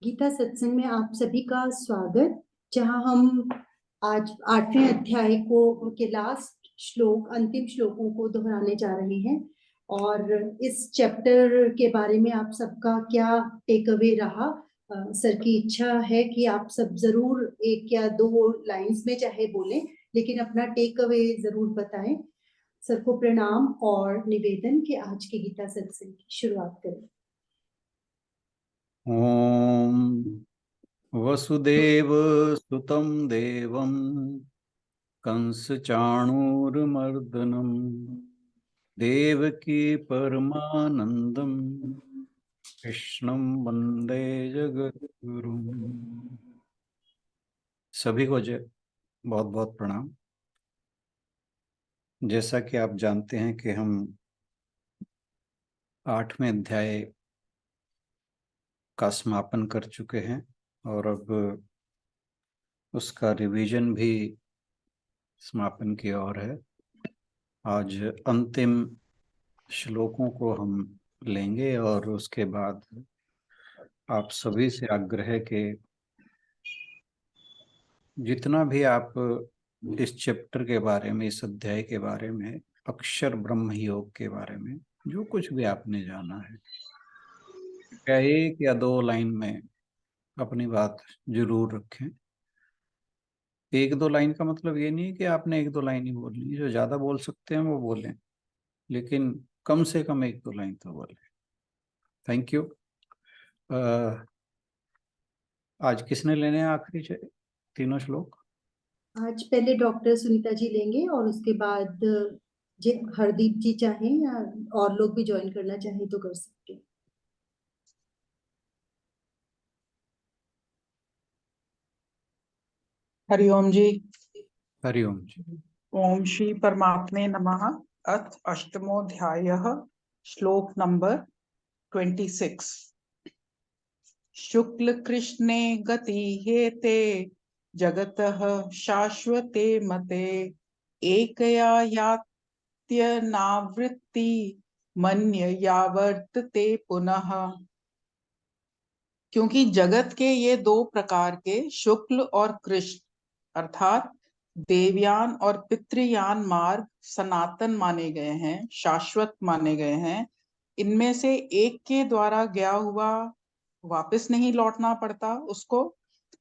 गीता सत्संग में आप सभी का स्वागत, जहां हम आज 8वें अध्याय को के लास्ट श्लोक, अंतिम श्लोकों को दोहराने जा रहे हैं। और इस चैप्टर के बारे में आप सबका क्या टेक अवे रहा? सर की इच्छा है कि आप सब जरूर 1 या 2 लाइंस में चाहे बोलें, लेकिन अपना टेक अवे जरूर बताएं। सर को प्रणाम और निवेदन कि आज की गीता सत्संग की शुरुआत करें। ओम वसुदेव सुतं देवं कंस चाणूरमर्दनम देवकी परमानंदम कृष्णं वंदे जगद्गुरुम। सभी को बहुत बहुत प्रणाम। जैसा कि आप जानते हैं कि हम 8वें अध्याय का समापन कर चुके हैं और अब उसका रिवीजन भी समापन की ओर है। आज अंतिम श्लोकों को हम लेंगे और उसके बाद आप सभी से आग्रह के जितना भी आप इस चैप्टर के बारे में, इस अध्याय के बारे में, अक्षर ब्रह्म योग के बारे में जो कुछ भी आपने जाना है, क्या 1 या 2 लाइन में अपनी बात जरूर रखें। 1-2 लाइन का मतलब ये नहीं है कि आपने 1-2 लाइन ही बोलनी, जो ज्यादा बोल सकते हैं वो बोलें, लेकिन कम से कम 1-2 लाइन तो बोलें। Thank you. आज किसने लेने हैं आखिरी 3 श्लोक? आज पहले डॉक्टर सुनीता जी लेंगे और उसके बाद हरदीप जी चाहें या और लोग भी ज्वाइन करना चाहें तो कर सकते हैं। हरिओम जी। हरिओम जी। ओम श्री परमात्मे नमः। अथ अष्टमोऽध्यायः, श्लोक नंबर 26। शुक्ल कृष्णे गति हेते जगतः शाश्वते मते एकया यात्यनावृत्ति मन्यया वर्तते पुनः। क्योंकि जगत के ये 2 प्रकार के शुक्ल और कृष्ण अर्थात देवयान और पितृयान मार्ग सनातन माने गए हैं, शाश्वत माने गए हैं। इनमें से एक के द्वारा गया हुआ वापस नहीं लौटना पड़ता उसको,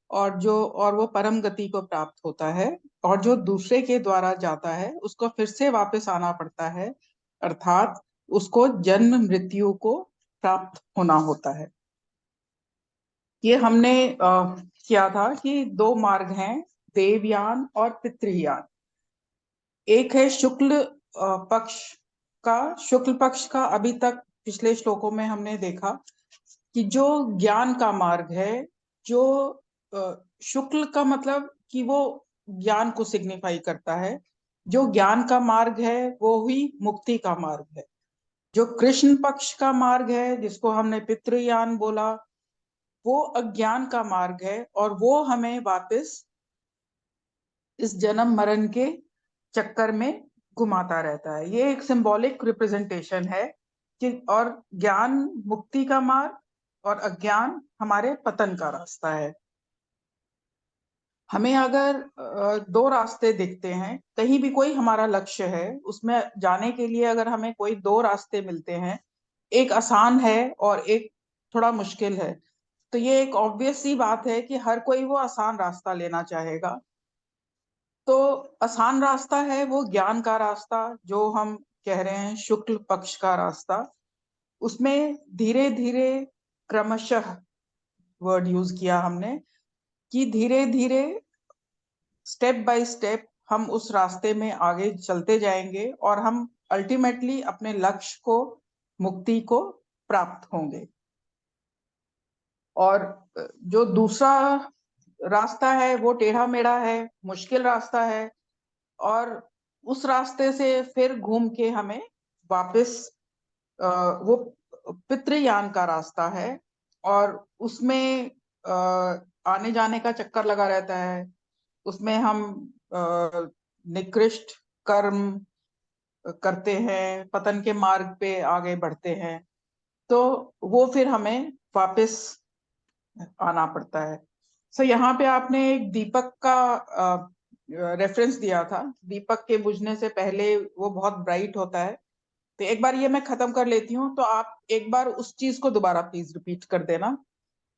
और वो परम गति को प्राप्त होता है। और जो दूसरे के द्वारा जाता है उसको फिर से वापस आना पड़ता है, अर्थात उसको जन्म मृत्यु को प्राप्त होना होता है। ये हमने किया था कि 2 मार्ग हैं, देवयान और पितृयान। एक है शुक्ल पक्ष का। शुक्ल पक्ष का अभी तक पिछले श्लोकों में हमने देखा कि जो ज्ञान का मार्ग है, जो शुक्ल का मतलब कि वो ज्ञान को सिग्निफाई करता है, जो ज्ञान का मार्ग है वो ही मुक्ति का मार्ग है। जो कृष्ण पक्ष का मार्ग है, जिसको हमने पितृयान बोला, वो अज्ञान का मार्ग है और वो हमें वापस इस जन्म मरण के चक्कर में घुमाता रहता है। ये एक सिंबॉलिक रिप्रेजेंटेशन है कि और ज्ञान मुक्ति का मार्ग और अज्ञान हमारे पतन का रास्ता है। हमें अगर 2 रास्ते दिखते हैं, कहीं भी कोई हमारा लक्ष्य है, उसमें जाने के लिए अगर हमें कोई 2 रास्ते मिलते हैं, एक आसान है और एक थोड़ा मुश्किल है, तो ये एक ऑब्वियस सी बात है कि हर कोई वो आसान रास्ता लेना चाहेगा। तो आसान रास्ता है वो ज्ञान का रास्ता, जो हम कह रहे हैं शुक्ल पक्ष का रास्ता। उसमें धीरे धीरे, क्रमशः वर्ड यूज किया हमने, कि धीरे धीरे स्टेप बाय स्टेप हम उस रास्ते में आगे चलते जाएंगे और हम अल्टीमेटली अपने लक्ष्य को, मुक्ति को प्राप्त होंगे। और जो दूसरा रास्ता है वो टेढ़ा मेढ़ा है, मुश्किल रास्ता है, और उस रास्ते से फिर घूम के हमें वापस वो पितृयान का रास्ता है, और उसमें आने जाने का चक्कर लगा रहता है। उसमें हम निकृष्ट कर्म करते हैं, पतन के मार्ग पे आगे बढ़ते हैं। तो वो फिर हमें वापस आना पड़ता है। सो यहाँ पे आपने एक दीपक का रेफरेंस दिया था, दीपक के बुझने से पहले वो बहुत ब्राइट होता है। तो एक बार ये मैं खत्म कर लेती हूँ, तो आप एक बार उस चीज को दोबारा प्लीज रिपीट कर देना,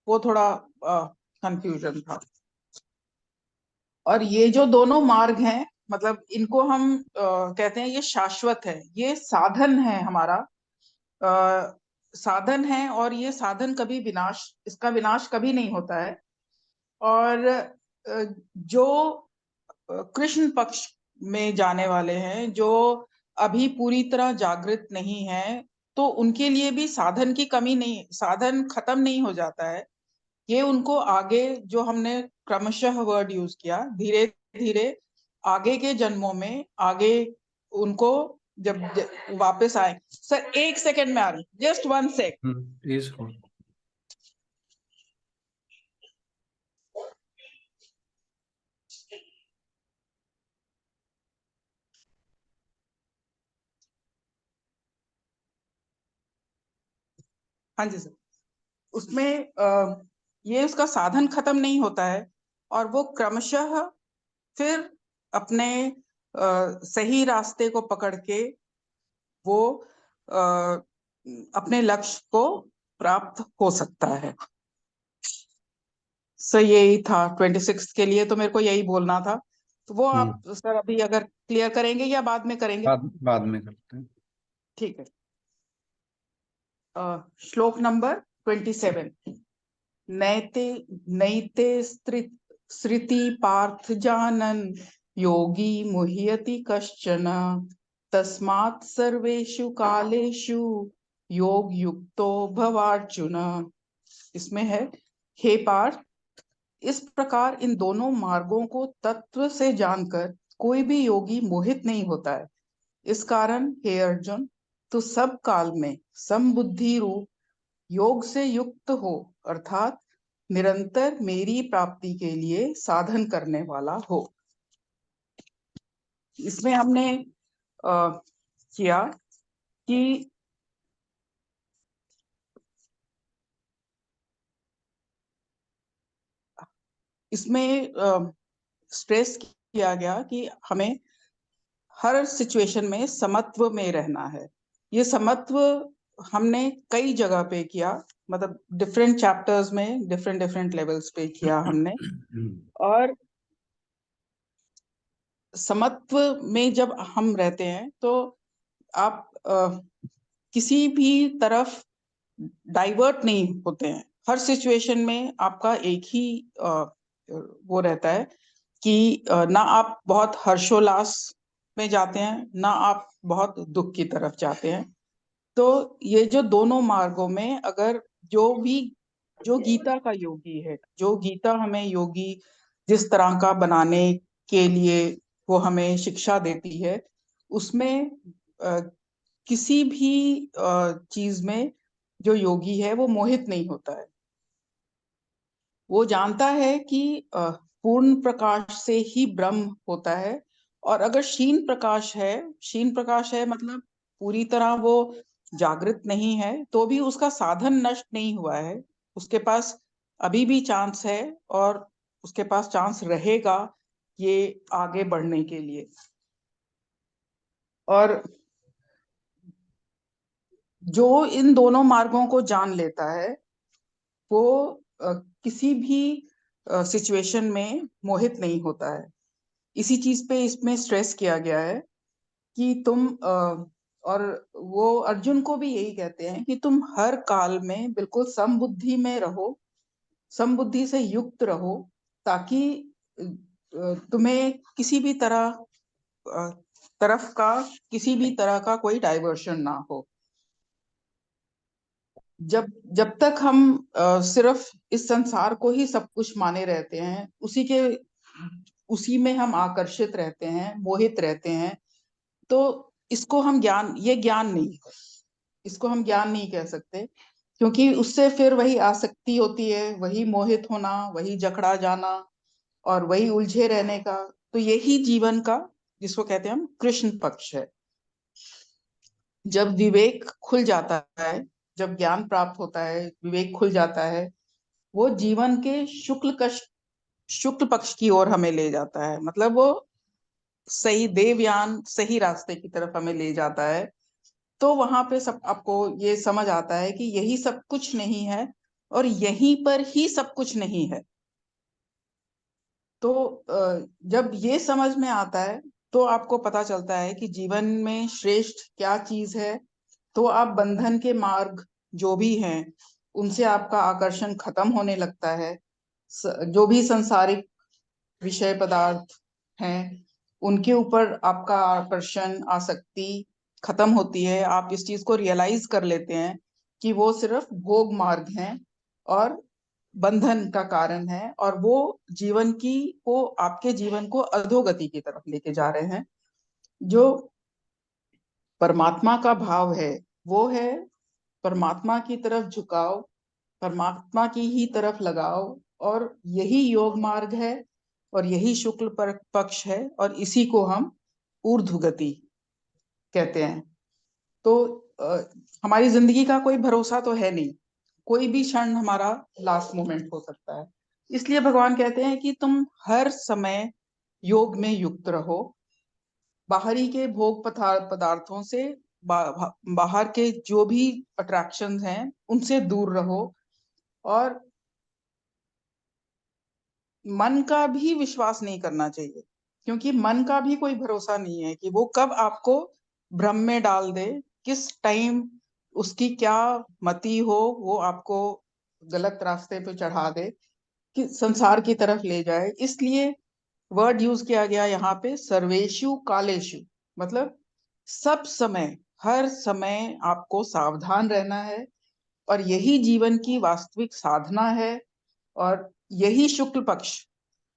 वो थोड़ा कंफ्यूजन था। और ये जो दोनों मार्ग हैं, मतलब इनको हम कहते हैं ये शाश्वत है, ये साधन है हमारा, साधन है, और ये साधन कभी इसका विनाश कभी नहीं होता है। और जो कृष्ण पक्ष में जाने वाले हैं, जो अभी पूरी तरह जागृत नहीं है, तो उनके लिए भी साधन की कमी नहीं, साधन खत्म नहीं हो जाता है। ये उनको आगे, जो हमने क्रमशः वर्ड यूज किया, धीरे धीरे आगे के जन्मों में, आगे उनको जब वापस आए। सर 1 सेकेंड में आ रही, जस्ट 1 सेकेंड। प्लीज। हाँ जी सर। उसमें ये उसका साधन खत्म नहीं होता है, और वो क्रमशः फिर अपने सही रास्ते को पकड़ के वो अपने लक्ष्य को प्राप्त हो सकता है। सर यही था 26 के लिए, तो मेरे को यही बोलना था। तो वो आप सर अभी अगर क्लियर करेंगे या बाद में करेंगे? बाद में करते हैं। ठीक है। श्लोक नंबर 27। नैते नैते स्मृति पार्थ जानन योगी मुह्यति कश्चन तस्मात् सर्वेषु कालेषु योग युक्तो भवार्जुन। इसमें है, हे पार्थ, इस प्रकार इन दोनों मार्गों को तत्व से जानकर कोई भी योगी मोहित नहीं होता है। इस कारण हे अर्जुन, तू सब काल में समबुद्धि रूप योग से युक्त हो, अर्थात निरंतर मेरी प्राप्ति के लिए साधन करने वाला हो। इसमें हमने किया कि इसमें स्ट्रेस किया गया कि हमें हर सिचुएशन में समत्व में रहना है। ये समत्व हमने कई जगह पे किया, मतलब डिफरेंट चैप्टर्स में डिफरेंट डिफरेंट लेवल्स पे किया हमने। और समत्व में जब हम रहते हैं तो आप किसी भी तरफ डाइवर्ट नहीं होते हैं। हर सिचुएशन में आपका एक ही वो रहता है कि ना आप बहुत हर्षोल्लास में जाते हैं, ना आप बहुत दुख की तरफ जाते हैं। तो ये जो दोनों मार्गों में, अगर जो गीता का योगी है, जो गीता हमें योगी जिस तरह का बनाने के लिए वो हमें शिक्षा देती है, उसमें किसी भी चीज में जो योगी है वो मोहित नहीं होता है। वो जानता है कि पूर्ण प्रकाश से ही ब्रह्म होता है। और अगर क्षीण प्रकाश है मतलब पूरी तरह वो जागृत नहीं है, तो भी उसका साधन नष्ट नहीं हुआ है। उसके पास अभी भी चांस है, और उसके पास चांस रहेगा ये आगे बढ़ने के लिए। और जो इन दोनों मार्गों को जान लेता है, वो किसी भी सिचुएशन में मोहित नहीं होता है। इसी चीज पे इसमें स्ट्रेस किया गया है कि तुम और वो अर्जुन को भी यही कहते हैं कि तुम हर काल में बिल्कुल समबुद्धि में रहो, समबुद्धि से युक्त रहो, ताकि तुम्हें किसी भी तरफ का किसी भी तरह का कोई डाइवर्शन ना हो। जब तक हम सिर्फ इस संसार को ही सब कुछ माने रहते हैं, उसी में हम आकर्षित रहते हैं, मोहित रहते हैं, तो ये ज्ञान नहीं है। इसको हम ज्ञान नहीं कह सकते, क्योंकि उससे फिर वही आसक्ति होती है, वही मोहित होना, वही जकड़ा जाना, और वही उलझे रहने का। तो यही जीवन का, जिसको कहते हैं हम, कृष्ण पक्ष है। जब विवेक खुल जाता है, जब ज्ञान प्राप्त होता है, विवेक खुल जाता है, वो जीवन के शुक्ल पक्ष की ओर हमें ले जाता है। मतलब वो सही देवयान, सही रास्ते की तरफ हमें ले जाता है। तो वहां पे सब आपको ये समझ आता है कि यही सब कुछ नहीं है और यहीं पर ही सब कुछ नहीं है। तो जब ये समझ में आता है तो आपको पता चलता है कि जीवन में श्रेष्ठ क्या चीज है। तो आप बंधन के मार्ग जो भी हैं उनसे आपका आकर्षण खत्म होने लगता है। जो भी संसारिक विषय पदार्थ हैं उनके ऊपर आपका आकर्षण, आसक्ति खत्म होती है। आप इस चीज को रियलाइज कर लेते हैं कि वो सिर्फ भोग मार्ग हैं और बंधन का कारण है, और वो आपके जीवन को अधोगति की तरफ लेके जा रहे हैं। जो परमात्मा का भाव है वो है परमात्मा की तरफ झुकाव, परमात्मा की ही तरफ लगाव, और यही योग मार्ग है और यही शुक्ल पक्ष है, और इसी को हम ऊर्ध्व गति कहते हैं। तो हमारी जिंदगी का कोई भरोसा तो है नहीं, कोई भी क्षण हमारा लास्ट मोमेंट हो सकता है। इसलिए भगवान कहते हैं कि तुम हर समय योग में युक्त रहो, बाहरी के भोग पदार्थों से, बाहर के जो भी अट्रैक्शंस हैं उनसे दूर रहो, और मन का भी विश्वास नहीं करना चाहिए, क्योंकि मन का भी कोई भरोसा नहीं है कि वो कब आपको भ्रम में डाल दे, किस टाइम उसकी क्या मति हो, वो आपको गलत रास्ते पे चढ़ा दे, कि संसार की तरफ ले जाए। इसलिए वर्ड यूज किया गया यहाँ पे सर्वेशु कालेशु, मतलब सब समय, हर समय आपको सावधान रहना है, और यही जीवन की वास्तविक साधना है। और यही शुक्ल पक्ष,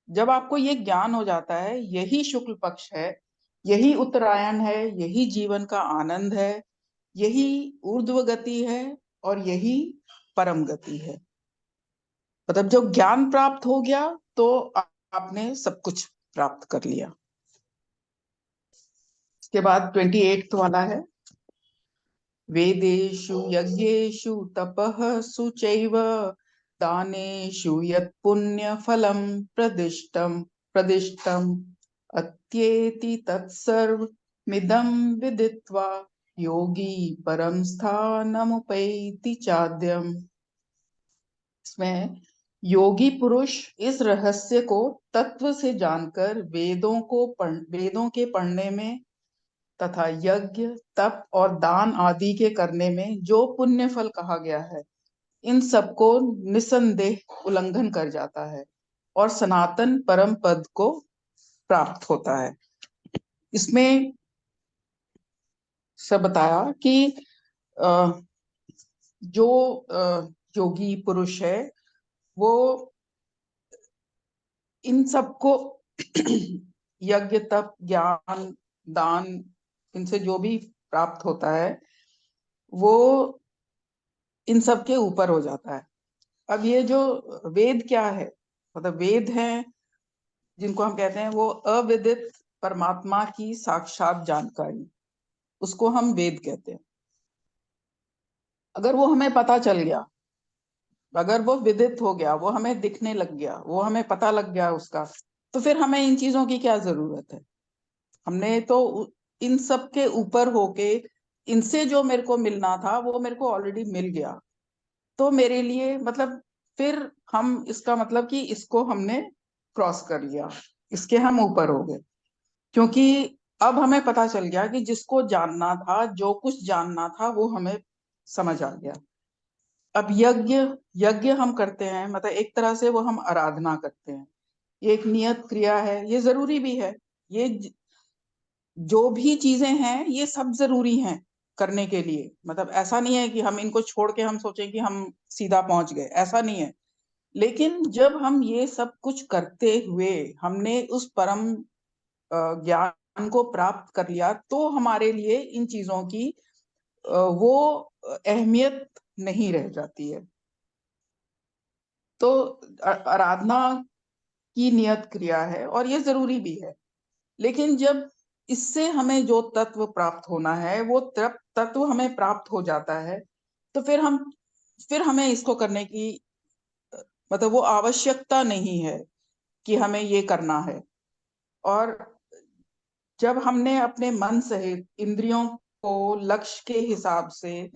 जब आपको ये ज्ञान हो जाता है, यही शुक्ल पक्ष है, यही उत्तरायण है, यही जीवन का आनंद है, यही ऊर्ध्व गति है, और यही परम गति है। मतलब जब ज्ञान प्राप्त हो गया तो आपने सब कुछ प्राप्त कर लिया। इसके बाद 28 वाला है, वेदेषु यज्ञेषु तपः शुचैव दानेषु यत् पुण्य फलम प्रदिष्टम अत्येति तत्सर्वमिदं विदित्वा योगी परम स्थानमुपैति चाद्यम्। इसमें योगी पुरुष इस रहस्य को तत्व से जानकर वेदों के पढ़ने में तथा यज्ञ, तप और दान आदि के करने में जो पुण्य फल कहा गया है, इन सबको निसंदेह उल्लंघन कर जाता है और सनातन परम पद को प्राप्त होता है। इसमें सब बताया कि जो योगी पुरुष है वो इन सबको यज्ञ, तप, ज्ञान, दान, इनसे जो भी प्राप्त होता है वो इन सब के ऊपर हो जाता है। अब ये जो वेद क्या है, मतलब वेद हैं जिनको हम कहते हैं वो अविदित परमात्मा की साक्षात जानकारी, उसको हम वेद कहते हैं। अगर वो हमें पता चल गया, अगर वो विदित हो गया, वो हमें दिखने लग गया, वो हमें पता लग गया उसका, तो फिर हमें इन चीजों की क्या जरूरत है। हमने तो इन सब के ऊपर होके, इनसे जो मेरे को मिलना था वो मेरे को ऑलरेडी मिल गया, तो मेरे लिए मतलब फिर हम इसका मतलब कि इसको हमने क्रॉस कर लिया, इसके हम ऊपर हो गए, क्योंकि अब हमें पता चल गया कि जिसको जानना था, जो कुछ जानना था वो हमें समझ आ गया। अब यज्ञ यज्ञ हम करते हैं, मतलब एक तरह से वो हम आराधना करते हैं, ये एक नियत क्रिया है, ये जरूरी भी है। ये जो भी चीजें हैं ये सब जरूरी हैं करने के लिए, मतलब ऐसा नहीं है कि हम इनको छोड़ के हम सोचें कि हम सीधा पहुंच गए, ऐसा नहीं है। लेकिन जब हम ये सब कुछ करते हुए हमने उस परम ज्ञान को प्राप्त कर लिया, तो हमारे लिए इन चीजों की वो अहमियत नहीं रह जाती है। तो आराधना की नियत क्रिया है और ये जरूरी भी है, लेकिन जब इससे हमें जो तत्व प्राप्त होना है वो तत्व हमें प्राप्त हो जाता है, तो फिर हमें इसको करने की मतलब वो आवश्यकता नहीं है कि हमें ये करना है। और जब हमने अपने मन सहित इंद्रियों को लक्ष्य के हिसाब से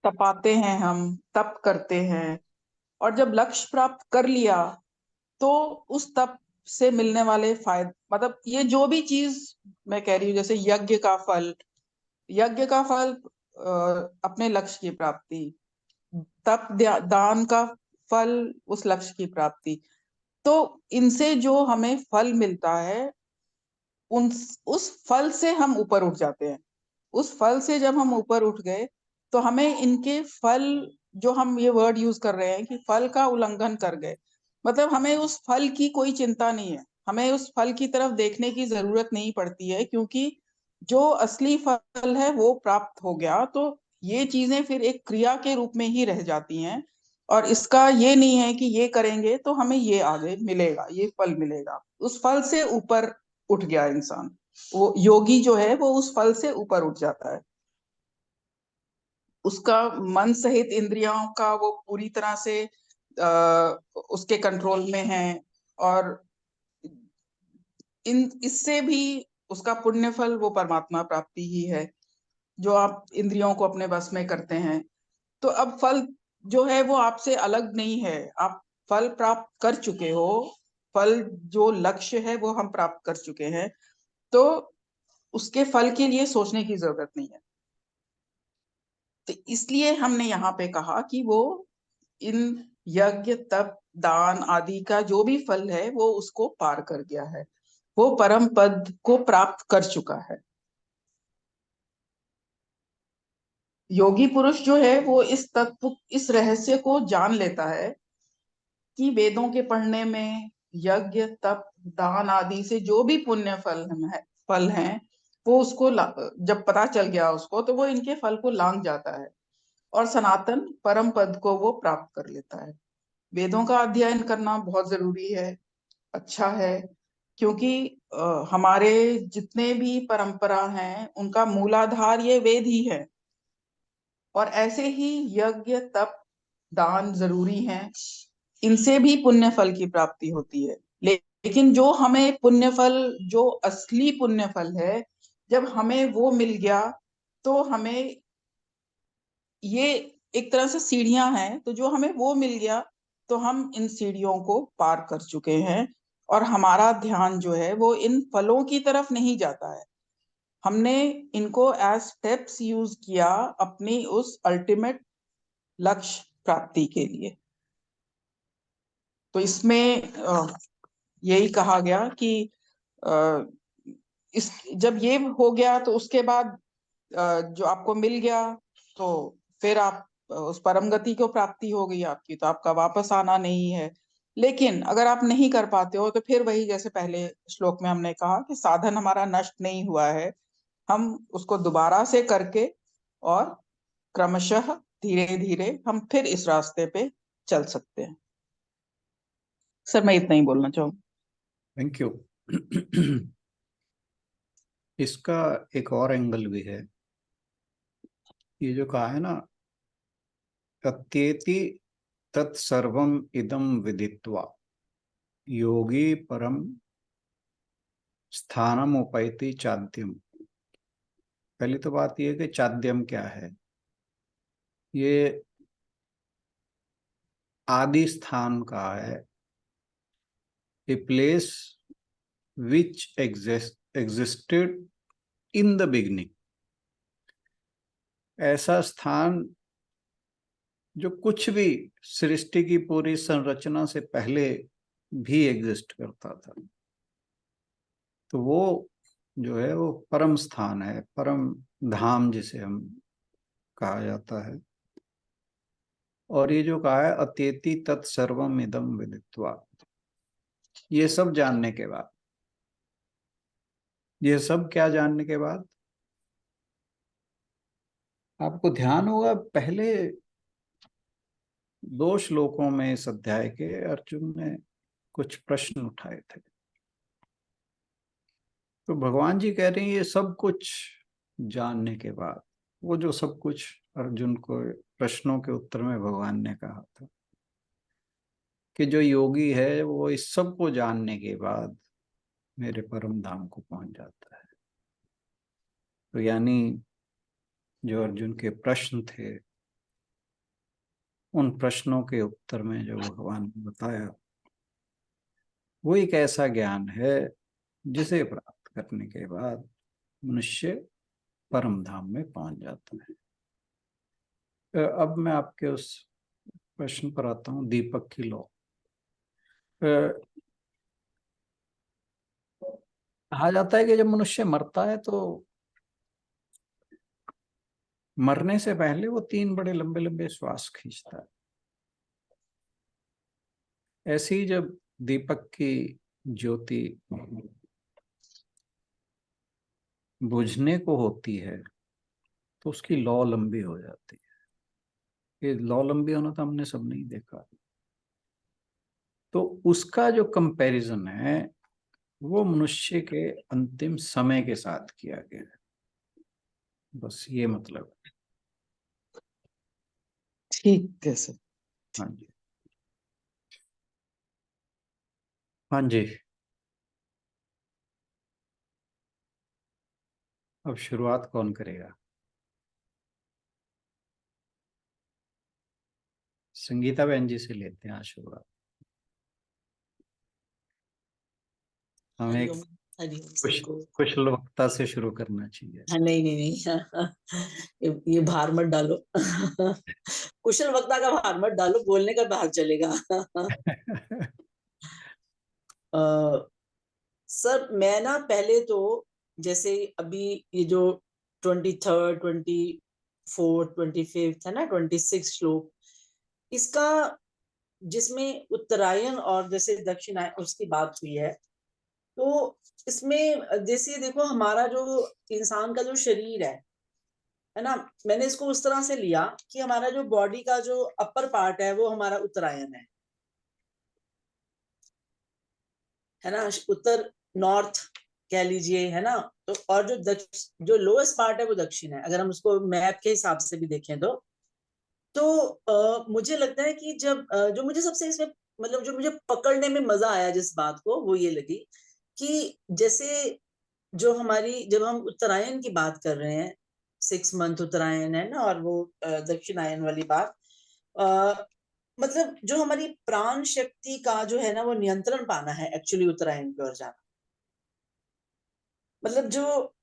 तपाते हैं, हम तप करते हैं, और जब लक्ष्य प्राप्त कर लिया तो उस तप से मिलने वाले फायदे, मतलब ये जो भी चीज मैं कह रही हूँ, जैसे यज्ञ का फल अपने लक्ष्य की प्राप्ति, दान का फल उस लक्ष्य की प्राप्ति, तो इनसे जो हमें फल मिलता है उन उस फल से हम ऊपर उठ जाते हैं। उस फल से जब हम ऊपर उठ गए तो हमें इनके फल, जो हम ये वर्ड यूज कर रहे हैं कि फल का उल्लंघन कर गए, मतलब हमें उस फल की कोई चिंता नहीं है, हमें उस फल की तरफ देखने की जरूरत नहीं पड़ती है, क्योंकि जो असली फल है वो प्राप्त हो गया। तो ये चीजें फिर एक क्रिया के रूप में ही रह जाती हैं, और इसका ये नहीं है कि ये करेंगे तो हमें ये आगे मिलेगा, ये फल मिलेगा। उस फल से ऊपर उठ गया इंसान, वो योगी जो है वो उस फल से ऊपर उठ जाता है। उसका मन सहित इंद्रियों का वो पूरी तरह से उसके कंट्रोल में है, और इससे भी उसका पुण्य फल वो परमात्मा प्राप्ति ही है, जो आप इंद्रियों को अपने बस में करते हैं। तो अब फल जो है वो आपसे अलग नहीं है, आप फल प्राप्त कर चुके हो, फल जो लक्ष्य है वो हम प्राप्त कर चुके हैं, तो उसके फल के लिए सोचने की जरूरत नहीं है। तो इसलिए हमने यहाँ पे कहा कि वो इन यज्ञ तप दान आदि का जो भी फल है वो उसको पार कर गया है, वो परम पद को प्राप्त कर चुका है। योगी पुरुष जो है वो इस तत्व, इस रहस्य को जान लेता है कि वेदों के पढ़ने में यज्ञ तप दान आदि से जो भी पुण्य फल हैं वो उसको जब पता चल गया उसको, तो वो इनके फल को लांघ जाता है और सनातन परम पद को वो प्राप्त कर लेता है। वेदों का अध्ययन करना बहुत जरूरी है, अच्छा है, क्योंकि हमारे जितने भी परंपरा हैं उनका मूलाधार ये वेद ही है, और ऐसे ही यज्ञ तप दान जरूरी हैं, इनसे भी पुण्य फल की प्राप्ति होती है। लेकिन जो हमें पुण्य फल, जो असली पुण्य फल है, जब हमें वो मिल गया तो हमें ये एक तरह से सीढ़ियां हैं, तो जो हमें वो मिल गया तो हम इन सीढ़ियों को पार कर चुके हैं, और हमारा ध्यान जो है वो इन फलों की तरफ नहीं जाता है। हमने इनको एज स्टेप्स यूज किया अपनी उस अल्टीमेट लक्ष्य प्राप्ति के लिए। तो इसमें यही कहा गया कि अ, इस जब ये हो गया तो उसके बाद जो आपको मिल गया, तो फिर आप उस परम गति को प्राप्ति हो गई आपकी, तो आपका वापस आना नहीं है। लेकिन अगर आप नहीं कर पाते हो तो फिर वही, जैसे पहले श्लोक में हमने कहा कि साधन हमारा नष्ट नहीं हुआ है, हम उसको दोबारा से करके और क्रमशः धीरे धीरे हम फिर इस रास्ते पे चल सकते हैं। सर मैं इतना ही बोलना चाहूँ। Thank you. इसका एक और एंगल भी है, ये जो कहा है ना, अत्येति तत्सर्वम इदम विदित्वा योगी परम स्थानम उपैति चाद्यम। पहली तो बात यह कि चाद्यम क्या है, ये आदि स्थान का है, a place which existed in the beginning, ऐसा स्थान जो कुछ भी सृष्टि की पूरी संरचना से पहले भी एग्जिस्ट करता था। तो वो जो है वो परम स्थान है, परम धाम जिसे हम कहा जाता है। और ये जो कहा है अत्येति तत्सर्वम इदम विदित्वा, ये सब जानने के बाद, ये सब क्या जानने के बाद, आपको ध्यान होगा पहले 2 श्लोकों में इस अध्याय के अर्जुन ने कुछ प्रश्न उठाए थे। तो भगवान जी कह रहे हैं ये सब कुछ जानने के बाद, वो जो सब कुछ अर्जुन को प्रश्नों के उत्तर में भगवान ने कहा था कि जो योगी है वो इस सब को जानने के बाद मेरे परम धाम को पहुंच जाता है। तो यानी जो अर्जुन के प्रश्न थे, उन प्रश्नों के उत्तर में जो भगवान ने बताया, वो एक ऐसा ज्ञान है जिसे प्राप्त करने के बाद मनुष्य परम धाम में पहुंच जाता है। अब मैं आपके उस प्रश्न पर आता हूँ, दीपक की लौ। कहा जाता है कि जब मनुष्य मरता है तो मरने से पहले वो 3 बड़े लंबे लंबे श्वास खींचता है। ऐसे ही जब दीपक की ज्योति बुझने को होती है तो उसकी लौ लंबी हो जाती है। ये लौ लंबी होना तो हमने सब नहीं देखा। तो उसका जो कंपैरिजन है वो मनुष्य के अंतिम समय के साथ किया गया है। बस ये मतलब है। ठीक है सर। हाँ जी, हाँ जी। अब शुरुआत कौन करेगा? संगीता बहन जी से लेते हैं आज शुरुआत। हमें हरिओम। हरिओम कुछ सबको। कुशल वक्ता से शुरू करना चाहिए। हाँ, नहीं नहीं नहीं, हाँ, ये भार मत डालो। कुशल वक्ता का भार मत डालो, बोलने का भार चलेगा। सर मैं ना पहले तो जैसे अभी ये जो 23rd 24th 25th है ना, 26 श्लोक, इसका जिसमें उत्तरायण और जैसे दक्षिणायन उसकी बात हुई है, तो इसमें जैसे देखो हमारा जो इंसान का जो शरीर है ना, मैंने इसको उस तरह से लिया कि हमारा जो बॉडी का जो अपर पार्ट है वो हमारा उत्तरायण है ना, उत्तर नॉर्थ कह लीजिए, है ना। तो और जो लोएस्ट पार्ट है वो दक्षिण है, अगर हम उसको मैप के हिसाब से भी देखें तो मुझे लगता है कि जब जो मुझे सबसे इसमें मतलब जो मुझे पकड़ने में मजा आया जिस बात को, वो ये लगी कि जैसे जो हमारी जब हम उत्तरायण की बात कर रहे हैं, 6 मंथ उत्तरायण है ना, और वो दक्षिणायन वाली बात, मतलब जो हमारी प्राण शक्ति का जो है ना वो नियंत्रण पाना है एक्चुअली उत्तरायण की ओर जाना। मतलब जो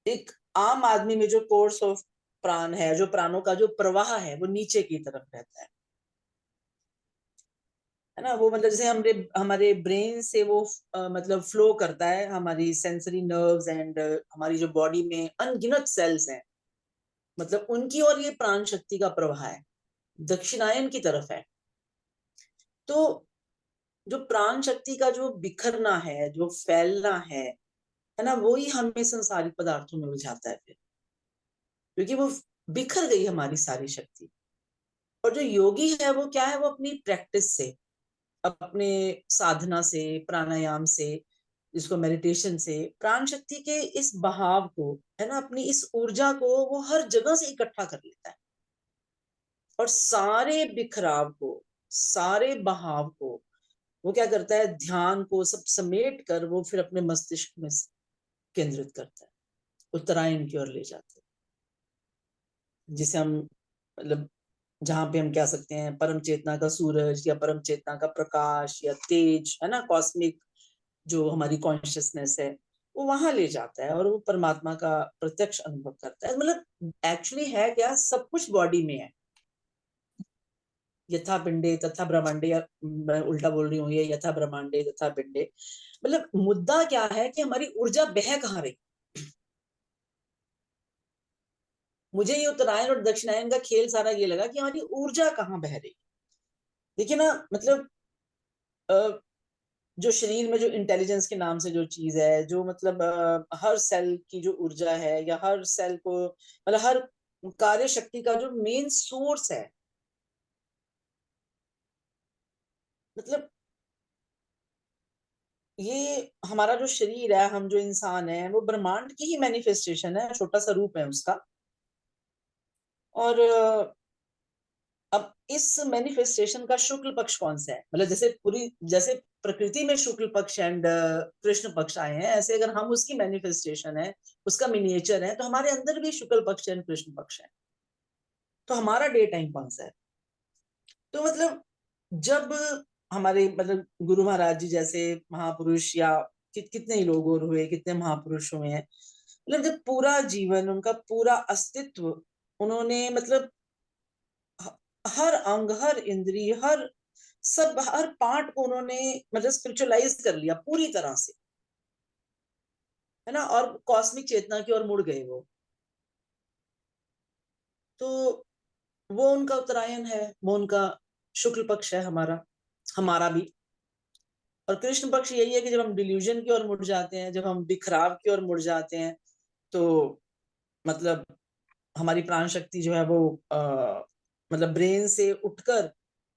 एक आम आदमी में जो कोर्स ऑफ प्राण है, जो प्राणों का जो प्रवाह है वो नीचे की तरफ रहता है ना। वो मतलब जैसे हमारे ब्रेन से वो मतलब फ्लो करता है, हमारी सेंसरी नर्व्स एंड हमारी जो बॉडी में अनगिनत सेल्स हैं, मतलब उनकी और ये प्राण शक्ति का प्रवाह है, दक्षिणायन की तरफ है। तो जो प्राण शक्ति का जो बिखरना है, जो फैलना है ना, वो ही हमें संसारिक पदार्थों में उलझाता है फिर, क्योंकि वो बिखर गई हमारी सारी शक्ति। और जो योगी है वो क्या है, वो अपनी प्रैक्टिस से, अपने साधना से, प्राणायाम से, जिसको मेडिटेशन से, प्राण शक्ति के इस बहाव को, है ना, अपनी इस ऊर्जा को वो हर जगह से इकट्ठा कर लेता है, और सारे बिखराव को, सारे बहाव को वो क्या करता है, ध्यान को सब समेट कर वो फिर अपने मस्तिष्क में केंद्रित करता है, उत्तरायण की ओर ले जाता है, जिसे हम मतलब जहां पे हम कह सकते हैं परम चेतना का सूरज, या परम चेतना का प्रकाश, या तेज, है ना, कॉस्मिक जो हमारी कॉन्शियसनेस है, वो वहां ले जाता है और वो परमात्मा का प्रत्यक्ष अनुभव करता है। मतलब एक्चुअली है क्या, सब कुछ बॉडी में है, यथा पिंडे तथा ब्रह्मांडे, या मैं उल्टा बोल रही हूँ, ये यथा ब्रह्मांडे तथा पिंडे। मतलब मुद्दा क्या है कि हमारी ऊर्जा बह कहाँ रही। मुझे ये उत्तरायण और दक्षिणायन का खेल सारा ये लगा कि हमारी ऊर्जा कहाँ बह रही। देखिए ना, मतलब जो शरीर में जो इंटेलिजेंस के नाम से जो चीज है, जो मतलब हर सेल की जो ऊर्जा है, या हर सेल को मतलब हर कार्य शक्ति का जो मेन सोर्स है, मतलब ये हमारा जो शरीर है, हम जो इंसान है, वो ब्रह्मांड की ही मैनिफेस्टेशन है, छोटा सा रूप है उसका। और अब इस मैनिफेस्टेशन का शुक्ल पक्ष कौन सा है, मतलब जैसे प्रकृति में शुक्ल पक्ष एंड कृष्ण पक्ष आए हैं, ऐसे अगर हम उसकी मैनिफेस्टेशन है, उसका मिनिएचर है, तो हमारे अंदर भी शुक्ल पक्ष एंड कृष्ण पक्ष है। तो हमारा डे टाइम कौन सा है? तो मतलब जब हमारे मतलब गुरु महाराज जी जैसे महापुरुष या कितने ही लोग और हुए, कितने महापुरुष हुए हैं, मतलब जब पूरा जीवन, उनका पूरा अस्तित्व उन्होंने मतलब हर अंग, हर इंद्रिय, हर पार्ट को उन्होंने मतलब स्पिरिचुअलाइज कर लिया पूरी तरह से, है ना, और कॉस्मिक चेतना की ओर मुड़ गए वो। तो वो उनका उत्तरायण है, वो उनका शुक्ल पक्ष है, हमारा भी। और कृष्ण पक्ष यही है कि जब हम डिल्यूजन की ओर मुड़ जाते हैं, जब हम बिखराव की ओर मुड़ जाते हैं, तो मतलब हमारी प्राण शक्ति जो है वो मतलब ब्रेन से उठकर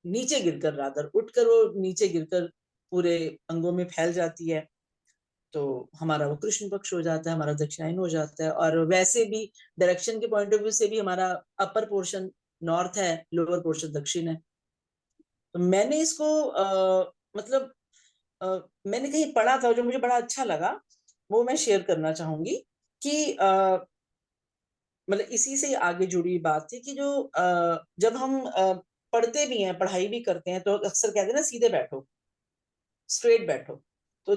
नीचे गिरकर, वो नीचे गिरकर पूरे अंगों में फैल जाती है। तो हमारा वो कृष्ण पक्ष हो जाता है, हमारा दक्षिणायन हो जाता है। और वैसे भी डायरेक्शन के पॉइंट ऑफ व्यू से भी हमारा अपर पोर्शन नॉर्थ है, लोअर पोर्शन दक्षिण है। तो मैंने इसको मतलब मैंने कहीं पढ़ा था जो मुझे बड़ा अच्छा लगा, वो मैं शेयर करना चाहूंगी कि मतलब इसी से आगे जुड़ी बात थी कि जो जब हम पढ़ते भी हैं, पढ़ाई भी करते हैं, तो अक्सर कहते हैं ना सीधे बैठो, स्ट्रेट बैठो, तो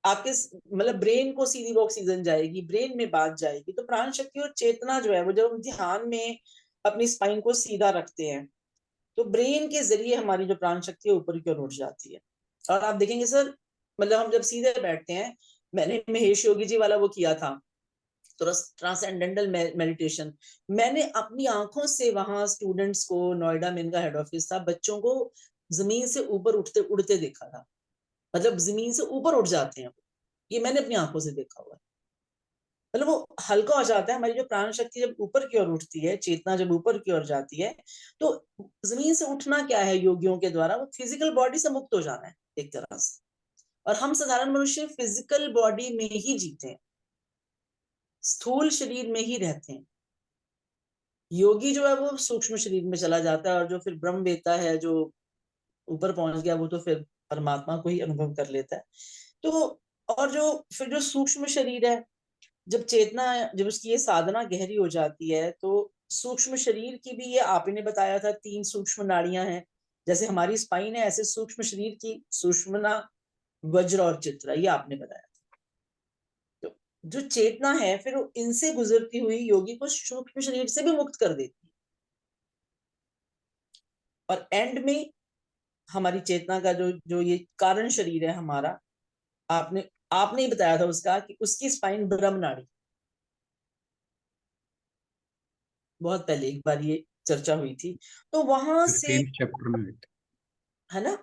आपके मतलब ब्रेन को सीधी वो ऑक्सीजन जाएगी, ब्रेन में बात जाएगी। तो प्राण शक्ति और चेतना जो है वो जब हम ध्यान में अपनी स्पाइन को सीधा रखते हैं, तो ब्रेन के जरिए हमारी जो प्राण शक्ति है ऊपर की ओर उठ जाती है। और आप देखेंगे सर, मतलब हम जब सीधे बैठते हैं, मैंने महेश योगी जी वाला वो किया था, ट्रांसेंडेंटल मेडिटेशन, मैंने अपनी आंखों से वहां स्टूडेंट्स को, नोएडा में इनका हेड ऑफिस था, बच्चों को जमीन से ऊपर उड़ते देखा था, मतलब जमीन से ऊपर उठ जाते हैं, ये मैंने अपनी आंखों से देखा हुआ है। मतलब वो हल्का हो जाता है, हमारी जो प्राण शक्ति जब ऊपर की ओर उठती है, चेतना जब ऊपर की ओर जाती है, तो जमीन से उठना क्या है योगियों के द्वारा, वो फिजिकल बॉडी से मुक्त हो जाना है एक तरह से। और हम साधारण मनुष्य फिजिकल बॉडी में ही जीते हैं, स्थूल शरीर में ही रहते हैं। योगी जो है वो सूक्ष्म शरीर में चला जाता है, और जो फिर ब्रह्म वेता है, जो ऊपर पहुंच गया, वो तो फिर परमात्मा को ही अनुभव कर लेता है। तो और जो फिर जो सूक्ष्म शरीर है, जब चेतना, जब उसकी ये साधना गहरी हो जाती है, तो सूक्ष्म शरीर की भी, ये आप ही ने बताया था, 3 सूक्ष्म नाड़ियां हैं, जैसे हमारी स्पाइन है, ऐसे सूक्ष्म शरीर की सुषुम्ना, वज्र और चित्रा, ये आपने बताया। तो जो चेतना है फिर वो इनसे गुजरती हुई योगी को सूक्ष्म शरीर से भी मुक्त कर देती है, और एंड में हमारी चेतना का जो जो ये कारण शरीर है हमारा, आपने आपने ही बताया था उसका कि उसकी स्पाइन ब्रह्म नाड़ी, बहुत पहले एक बार ये चर्चा हुई थी, तो वहां से, 15th चैप्टर में हुई थी। है ना,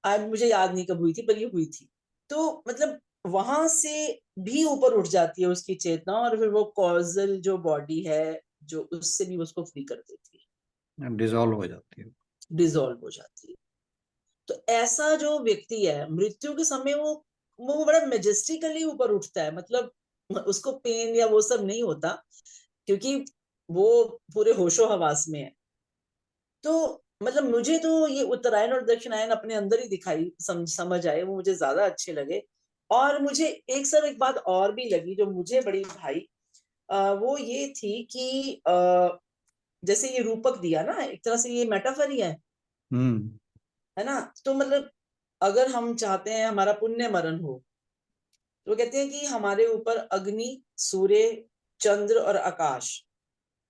आज मुझे याद नहीं कब हुई थी, पर ये हुई थी। तो मतलब वहां से भी ऊपर उठ जाती है उसकी चेतना, और फिर वो कॉजल जो बॉडी है, जो उससे भी उसको फ्री कर देती है, डिसॉल्व हो जाती है। डिसॉल्व हो जाती है। तो ऐसा जो व्यक्ति है, मृत्यु के समय वो बड़ा मेजेस्टिकली ऊपर उठता है, मतलब उसको पेन या वो सब नहीं होता, क्योंकि वो पूरे होशो हवास में है। तो मतलब मुझे तो ये उत्तरायण और दक्षिणायन अपने अंदर ही दिखाई, समझ आए, वो मुझे ज्यादा अच्छे लगे। और मुझे एक बात और भी लगी जो मुझे बड़ी भाई, वो ये थी कि जैसे ये रूपक दिया ना, एक तरह से ये मेटाफर ही है ना। तो मतलब अगर हम चाहते हैं हमारा पुण्य मरण हो, तो कहते हैं कि हमारे ऊपर अग्नि, सूर्य, चंद्र और आकाश,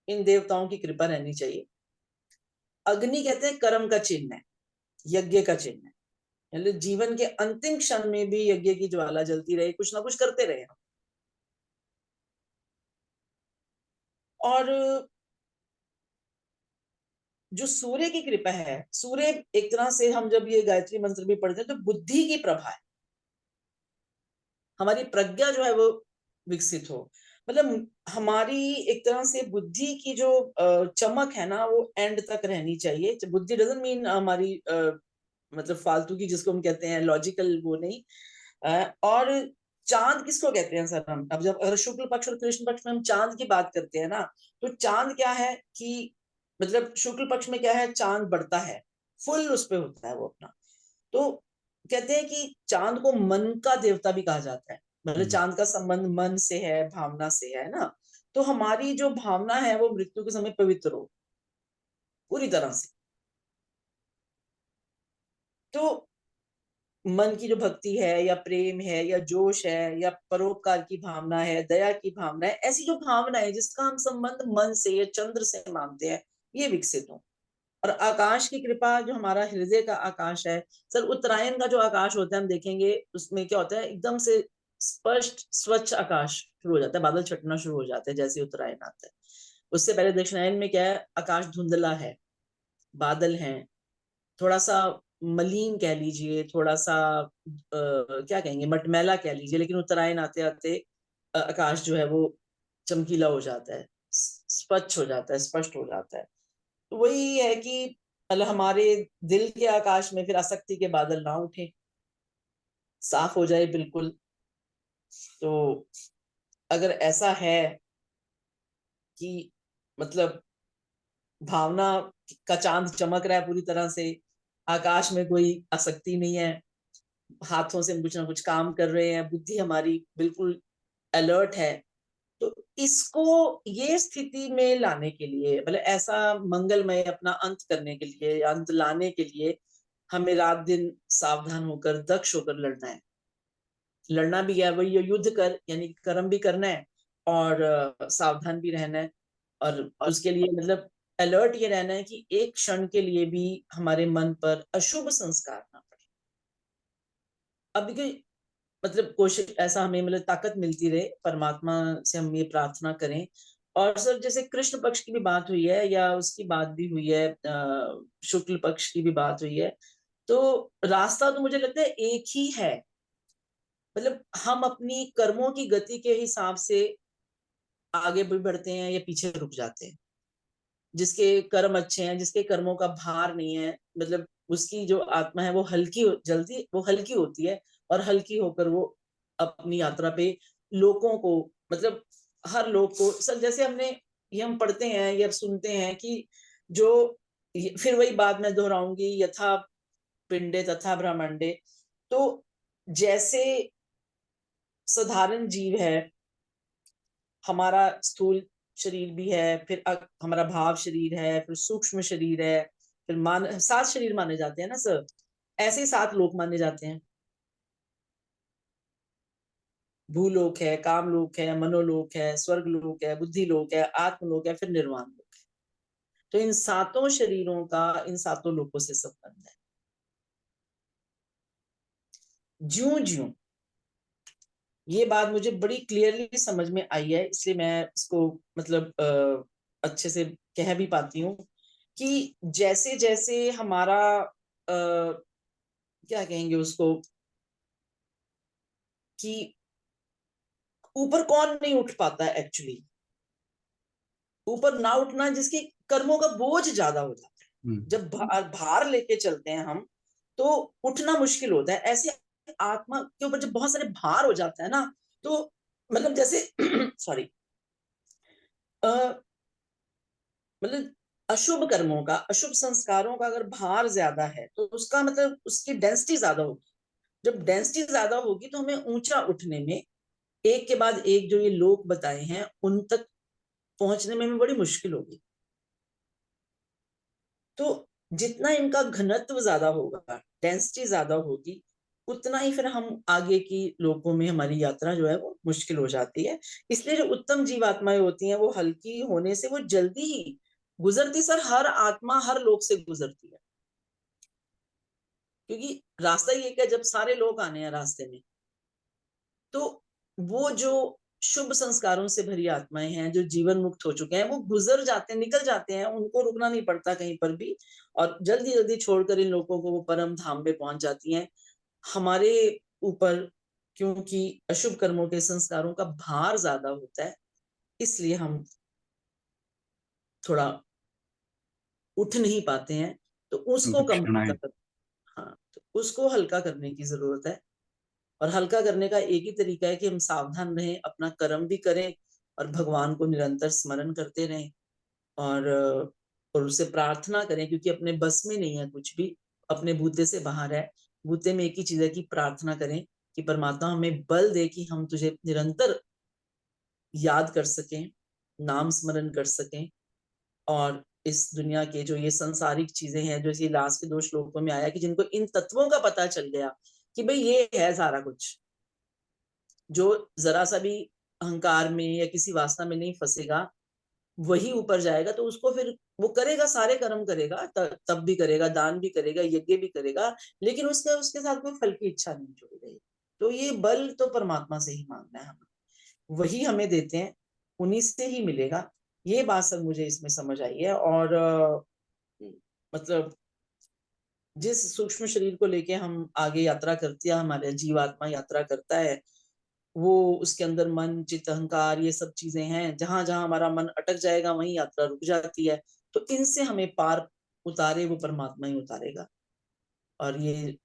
इन देवताओं की कृपा रहनी चाहिए। अग्नि कहते हैं कर्म का चिन्ह है, यज्ञ का चिन्ह है, मतलब जीवन के अंतिम क्षण में भी यज्ञ की ज्वाला जलती रहे, कुछ ना कुछ करते रहे। और जो सूर्य की कृपा है, सूर्य एक तरह से हम जब ये गायत्री मंत्र भी पढ़ते हैं, तो बुद्धि की प्रभा है, हमारी प्रज्ञा जो है वो विकसित हो, मतलब हमारी एक तरह से बुद्धि की जो चमक है ना, वो एंड तक रहनी चाहिए। बुद्धि डजंट मीन हमारी मतलब फालतू की, जिसको हम कहते हैं लॉजिकल, वो नहीं। और चांद किसको कहते हैं सर हम? अब जब अगर शुक्ल पक्ष और कृष्ण पक्ष में हम चांद की बात करते हैं ना, तो चांद क्या है कि मतलब शुक्ल पक्ष में क्या है, चांद बढ़ता है, फुल उस पे होता है वो अपना। तो कहते हैं कि चांद को मन का देवता भी कहा जाता है, मतलब चांद का संबंध मन से है, भावना से है ना। तो हमारी जो भावना है वो मृत्यु के समय पवित्र हो पूरी तरह से। तो मन की जो भक्ति है या प्रेम है या जोश है या परोपकार की भावना है, दया की भावना है, ऐसी जो भावना है जिसका हम संबंध मन से या चंद्र से मानते हैं, ये विकसित हो। और आकाश की कृपा, जो हमारा हृदय का आकाश है सर, उत्तरायण का जो आकाश होता है हम देखेंगे उसमें क्या होता है, एकदम से स्पष्ट स्वच्छ आकाश शुरू हो जाता है, बादल छटना शुरू हो जाते हैं जैसे उत्तरायण आता है। उससे पहले दक्षिणायन में क्या है, आकाश धुंधला है, बादल हैं, थोड़ा सा मलिन कह लीजिए, थोड़ा सा क्या कहेंगे, मटमैला कह लीजिए, लेकिन उत्तरायण आते आते आकाश जो है वो चमकीला हो जाता है, स्वच्छ हो जाता है, स्पष्ट हो जाता है। तो वही है कि मतलब हमारे दिल के आकाश में फिर आसक्ति के बादल ना उठे, साफ हो जाए बिल्कुल। तो अगर ऐसा है कि मतलब भावना का चांद चमक रहा है पूरी तरह से, आकाश में कोई आसक्ति नहीं है, हाथों से हम कुछ ना कुछ काम कर रहे हैं, बुद्धि हमारी बिल्कुल अलर्ट है, तो इसको ये स्थिति में लाने के लिए, मतलब ऐसा मंगलमय अपना अंत करने के लिए, अंत लाने के लिए हमें रात दिन सावधान होकर, दक्ष होकर लड़ना है। लड़ना भी है, वही युद्ध कर यानी कर्म भी करना है और सावधान भी रहना है। और उसके लिए मतलब अलर्ट ये रहना है कि एक क्षण के लिए भी हमारे मन पर अशुभ संस्कार ना पड़े। अब देखिए मतलब कोशिश ऐसा हमें मतलब ताकत मिलती रहे, परमात्मा से हम ये प्रार्थना करें। और सर जैसे कृष्ण पक्ष की भी बात हुई है या उसकी बात भी हुई है, शुक्ल पक्ष की भी बात हुई है, तो रास्ता तो मुझे लगता है एक ही है। मतलब हम अपनी कर्मों की गति के हिसाब से आगे भी बढ़ते हैं या पीछे रुक जाते हैं। जिसके कर्म अच्छे हैं, जिसके कर्मों का भार नहीं है, मतलब उसकी जो आत्मा है वो हल्की होती है, और हल्की होकर वो अपनी यात्रा पे लोगों को, मतलब हर लोग को सर, जैसे हमने ये हम पढ़ते हैं या सुनते हैं कि जो फिर वही बात मैं दोहराऊंगी, यथा पिंडे तथा ब्रह्मांडे। तो जैसे साधारण जीव है, हमारा स्थूल शरीर भी है, फिर हमारा भाव शरीर है, फिर सूक्ष्म शरीर है, फिर 7 शरीर माने जाते हैं ना सर, ऐसे ही 7 लोक माने जाते हैं। भूलोक है, कामलोक है, मनोलोक है, स्वर्ग लोक है, बुद्धि लोक है, आत्मलोक है, फिर निर्वाण लोक है। तो इन 7 शरीरों का इन 7 लोकों से संबंध है। ज्यों ज्यों ये बात मुझे बड़ी क्लियरली समझ में आई है, इसलिए मैं इसको मतलब अच्छे से कह भी पाती हूँ कि जैसे जैसे हमारा क्या कहेंगे उसको, कि ऊपर कौन नहीं उठ पाता है एक्चुअली, ऊपर ना उठना जिसके कर्मों का बोझ ज्यादा हो जाता है, जब भार लेके चलते हैं हम तो उठना मुश्किल होता है। ऐसे आत्मा के ऊपर जब बहुत सारे भार हो जाता है ना, तो मतलब जैसे सॉरी मतलब अशुभ कर्मों का, अशुभ संस्कारों का अगर भार ज्यादा है तो उसका मतलब उसकी डेंसिटी ज्यादा होगी। जब डेंसिटी ज्यादा होगी तो हमें ऊंचा उठने में, एक के बाद एक जो ये लोक बताए हैं उन तक पहुंचने में बड़ी मुश्किल होगी। तो जितना इनका घनत्व ज्यादा होगा, डेंसिटी ज्यादा होगी, उतना ही फिर हम आगे की लोकों में हमारी यात्रा जो है वो मुश्किल हो जाती है। इसलिए जो उत्तम जीवात्माएं होती हैं वो हल्की होने से वो जल्दी ही गुजरती सर, हर आत्मा हर लोक से गुजरती है, क्योंकि रास्ता ही एक है, जब सारे लोग आने हैं रास्ते में, तो वो जो शुभ संस्कारों से भरी आत्माएं हैं, जो जीवन मुक्त हो चुके हैं, वो गुजर जाते हैं, निकल जाते हैं, उनको रुकना नहीं पड़ता कहीं पर भी, और जल्दी जल्दी छोड़कर इन लोगों को वो परम धाम में पहुंच जाती हैं। हमारे ऊपर क्योंकि अशुभ कर्मों के संस्कारों का भार ज्यादा होता है, इसलिए हम थोड़ा उठ नहीं पाते हैं, तो उसको कम दक्षिणायन। हाँ, तो उसको हल्का करने की जरूरत है। और हल्का करने का एक ही तरीका है कि हम सावधान रहें, अपना कर्म भी करें और भगवान को निरंतर स्मरण करते रहें और उससे प्रार्थना करें, क्योंकि अपने बस में नहीं है कुछ भी, अपने बूते से बाहर है। बूते में एक ही चीज है कि प्रार्थना करें कि परमात्मा हमें बल दे कि हम तुझे निरंतर याद कर सकें, नाम स्मरण कर सकें, और इस दुनिया के जो ये संसारिक चीजें हैं, जो ये लास्ट के 2 श्लोकों में आया कि जिनको इन तत्वों का पता चल गया कि भाई ये है सारा कुछ, जो जरा सा भी अहंकार में या किसी वासना में नहीं फंसेगा वही ऊपर जाएगा, तो उसको फिर वो करेगा, सारे कर्म करेगा, तब भी करेगा, दान भी करेगा, यज्ञ भी करेगा, लेकिन उसके साथ कोई फल की इच्छा नहीं जुड़ी रही। तो ये बल तो परमात्मा से ही मांगना है हमें, वही हमें देते हैं, उन्हीं से ही मिलेगा। ये बात सब मुझे इसमें समझ आई है। और मतलब जिस सूक्ष्म शरीर को लेके हम आगे यात्रा करते हैं, हमारे जीवात्मा यात्रा करता है, वो उसके अंदर मन, चित्त, अहंकार, ये सब चीजें हैं, जहां जहां हमारा मन अटक जाएगा वहीं यात्रा रुक जाती है। तो इनसे हमें पार उतारे वो परमात्मा ही उतारेगा। और ये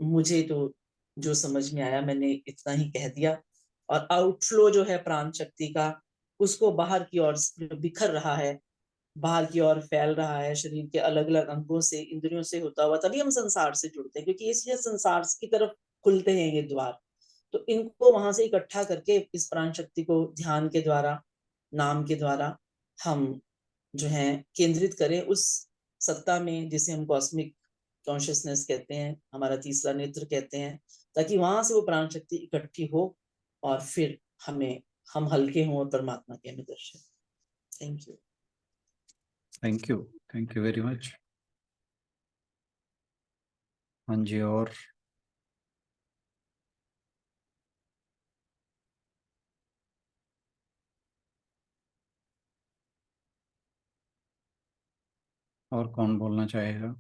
मुझे तो जो समझ में आया मैंने इतना ही कह दिया। और आउटफ्लो जो है प्राण शक्ति का, उसको बाहर की ओर बिखर रहा है, बाहर की ओर फैल रहा है शरीर के अलग अलग अंगों से, इंद्रियों से होता हुआ, तभी हम संसार से जुड़ते हैं, क्योंकि इसलिए संसार की तरफ खुलते हैं ये द्वार। तो इनको वहां से इकट्ठा करके इस प्राण शक्ति को ध्यान के द्वारा, नाम के द्वारा हम जो है केंद्रित करें उस सत्ता में, जिसे हम कॉस्मिक कॉन्शियसनेस कहते हैं, हमारा तीसरा नेत्र कहते हैं, ताकि वहां से वो प्राण शक्ति इकट्ठी हो और फिर हम हल्के हों और परमात्मा के हमें दर्शन। Thank you. Thank you, thank you very much. हाँ जी, और कौन बोलना चाहेगा?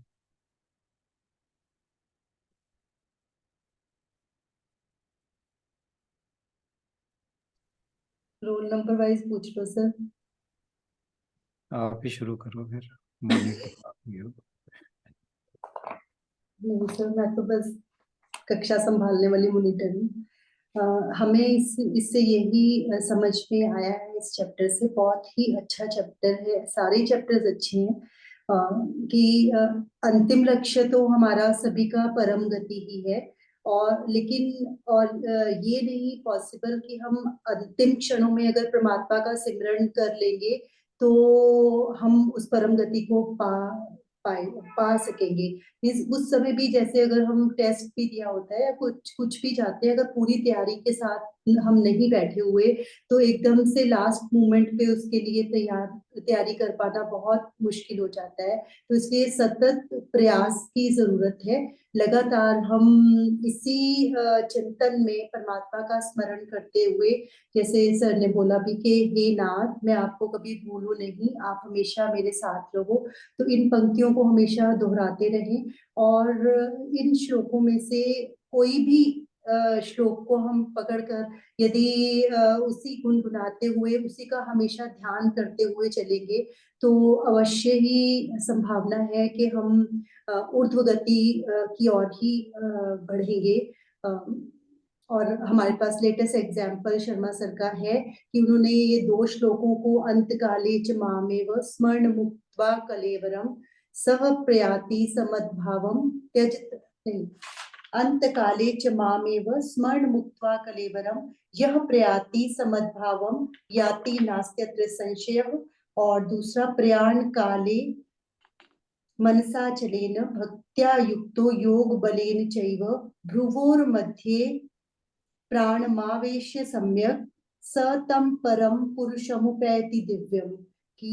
रोल नंबर वाइज पूछ लो सर। आप ही शुरू करो फिर, मॉनिटर आप ही हो। नहीं सर, मैं तो बस कक्षा संभालने वाली मॉनिटर हूँ। हमें इससे यही समझ में आया है, इस चैप्टर से, बहुत ही अच्छा चैप्टर है, सारे चैप्टर्स अच्छे हैं, कि अंतिम लक्ष्य तो हमारा सभी का परम गति ही है, और लेकिन ये नहीं पॉसिबल कि हम अंतिम क्षणों में अगर परमात्मा का सिमरण कर लेंगे तो हम उस परम गति को पा सकेंगे। उस समय भी जैसे अगर हम टेस्ट भी दिया होता है या कुछ भी चाहते हैं, अगर पूरी तैयारी के साथ हम नहीं बैठे हुए तो एकदम से लास्ट मोमेंट पे उसके लिए तैयारी कर पाना बहुत मुश्किल हो जाता है। तो इसलिए सतत प्रयास की जरूरत है। लगातार हम इसी चिंतन में परमात्मा का स्मरण करते हुए, जैसे सर ने बोला भी कि हे नाथ, मैं आपको कभी भूलूं नहीं, आप हमेशा मेरे साथ रहो। तो इन पंक्तियों को हमेशा दोहराते रहें, और इन श्लोकों में से कोई भी श्लोक को हम पकड़कर यदि उसी गुनगुनाते हुए, उसी का हमेशा ध्यान करते हुए चलेंगे तो अवश्य ही संभावना है कि हम ऊर्ध्व गति की ओर ही बढ़ेंगे। और हमारे पास लेटेस्ट एग्जाम्पल शर्मा सर का है कि उन्होंने ये 2 श्लोकों को अंतकाले च मामेव स्मरण मुक्त्वा कलेवरम सह प्रयाति समद्भावम त्यजत, नहीं, अंतकाले च मामेव स्मरण मुक्त्वा कलेवरम यह प्रयाति समद्भावम याति नास्त्यत्र संशयः। और दूसरा, प्रयाण काले मनसा चलेन भक्त्या युक्तो योग बलेन चैव भ्रुवोर्मध्ये प्राणमावेश्य सम्यक स तम परम पुरुषमुपैति दिव्यम। कि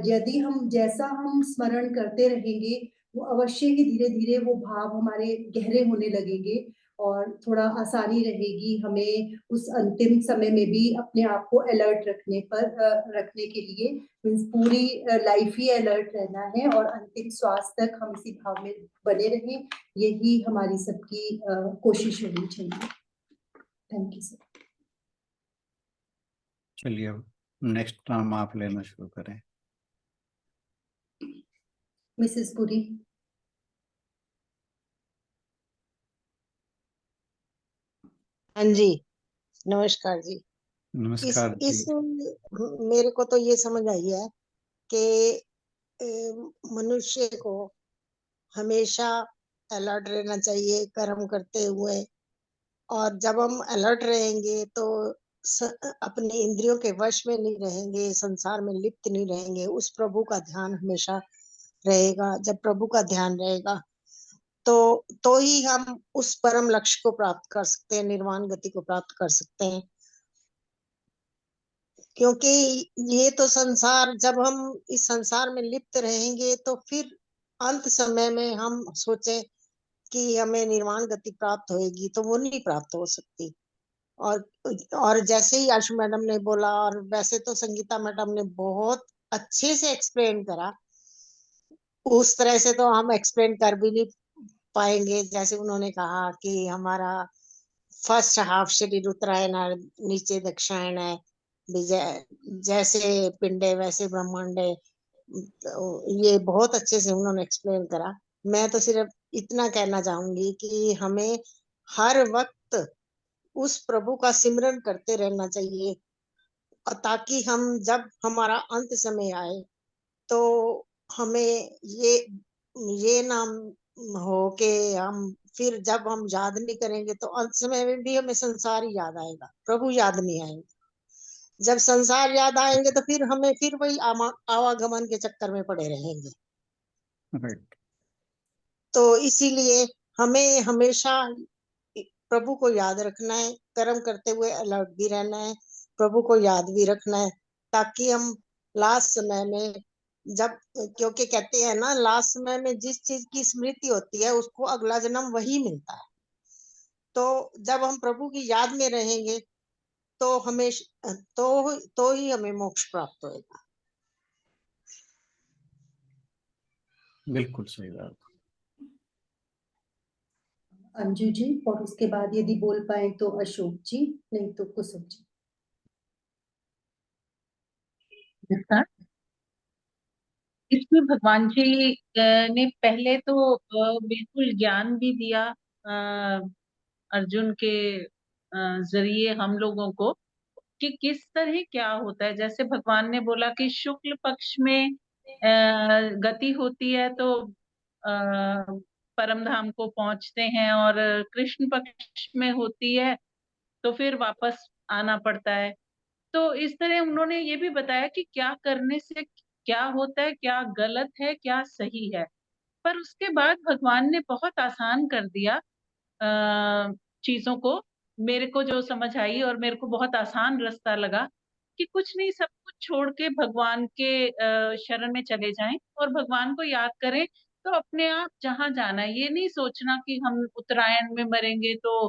यदि हम जैसा हम स्मरण करते रहेंगे वो अवश्य ही धीरे धीरे वो भाव हमारे गहरे होने लगेंगे, और थोड़ा आसानी रहेगी हमें उस अंतिम समय में भी अपने आप को अलर्ट रखने के लिए। मीन्स पूरी लाइफ ही अलर्ट रहना है और अंतिम श्वास तक हम इसी भाव में बने रहें, यही हमारी सबकी कोशिश होनी चाहिए। Thank you sir. चलिए अब नेक्स्ट नाम आप लेना शुरू करें। मिसेस पुरी। हाँ जी, नमस्कार जी। नमस्कार इस जी। मेरे को तो ये समझ आई है कि मनुष्य को हमेशा अलर्ट रहना चाहिए कर्म करते हुए, और जब हम अलर्ट रहेंगे तो अपने इंद्रियों के वश में नहीं रहेंगे, संसार में लिप्त नहीं रहेंगे, उस प्रभु का ध्यान हमेशा रहेगा। जब प्रभु का ध्यान रहेगा तो ही हम उस परम लक्ष्य को प्राप्त कर सकते हैं, निर्वाण गति को प्राप्त कर सकते हैं। क्योंकि ये तो संसार, जब हम इस संसार में लिप्त रहेंगे तो फिर अंत समय में हम सोचें कि हमें निर्वाण गति प्राप्त होगी, तो वो नहीं प्राप्त हो सकती। और जैसे ही आशु मैडम ने बोला, और वैसे तो संगीता मैडम ने बहुत अच्छे से एक्सप्लेन करा, उस तरह से तो हम एक्सप्लेन कर भी नहीं पाएंगे। जैसे उन्होंने कहा कि हमारा फर्स्ट हाफ शरीर उत्तरायण है, नीचे दक्षिणायन है, जैसे पिंड है वैसे ब्रह्मांड है। तो ये बहुत अच्छे से उन्होंने एक्सप्लेन करा। मैं तो सिर्फ इतना कहना चाहूंगी कि हमें हर वक्त उस प्रभु का सिमरन करते रहना चाहिए, और ताकि हम जब हमारा अंत समय आए तो हमें ये ना हो कि हम फिर जब हम याद नहीं करेंगे तो अंत समय में भी हमें संसार ही याद आएगा, प्रभु याद नहीं आएंगे। जब संसार याद आएंगे तो फिर हमें फिर वही आवागमन के चक्कर में पड़े रहेंगे। राइट। तो इसीलिए हमें हमेशा प्रभु को याद रखना है, कर्म करते हुए अलर्ट भी रहना है, प्रभु को याद भी रखना है, ताकि हम लास्ट समय में जब, क्योंकि कहते हैं ना, लास्ट समय में जिस चीज की स्मृति होती है उसको अगला जन्म वही मिलता है। तो जब हम प्रभु की याद में रहेंगे तो हमेशा तो ही हमें मोक्ष प्राप्त होगा। बिल्कुल सही बात। अंजू जी, और उसके बाद यदि बोल पाए तो अशोक जी, नहीं तो कुसुम जी। इसमें भगवान जी ने पहले तो बिल्कुल ज्ञान भी दिया अर्जुन के जरिए हम लोगों को, कि किस तरह क्या होता है। जैसे भगवान ने बोला कि शुक्ल पक्ष में गति होती है तो परम धाम को पहुंचते हैं, और कृष्ण पक्ष में होती है तो फिर वापस आना पड़ता है। तो इस तरह उन्होंने ये भी बताया कि क्या करने से क्या होता है, क्या गलत है, क्या सही है। पर उसके बाद भगवान ने बहुत आसान कर दिया चीजों को। मेरे को जो समझ आई और मेरे को बहुत आसान रास्ता लगा कि कुछ नहीं, सब कुछ छोड़ के भगवान के शरण में चले जाएं और भगवान को याद करें। तो अपने आप जहां जाना है, ये नहीं सोचना कि हम उत्तरायण में मरेंगे तो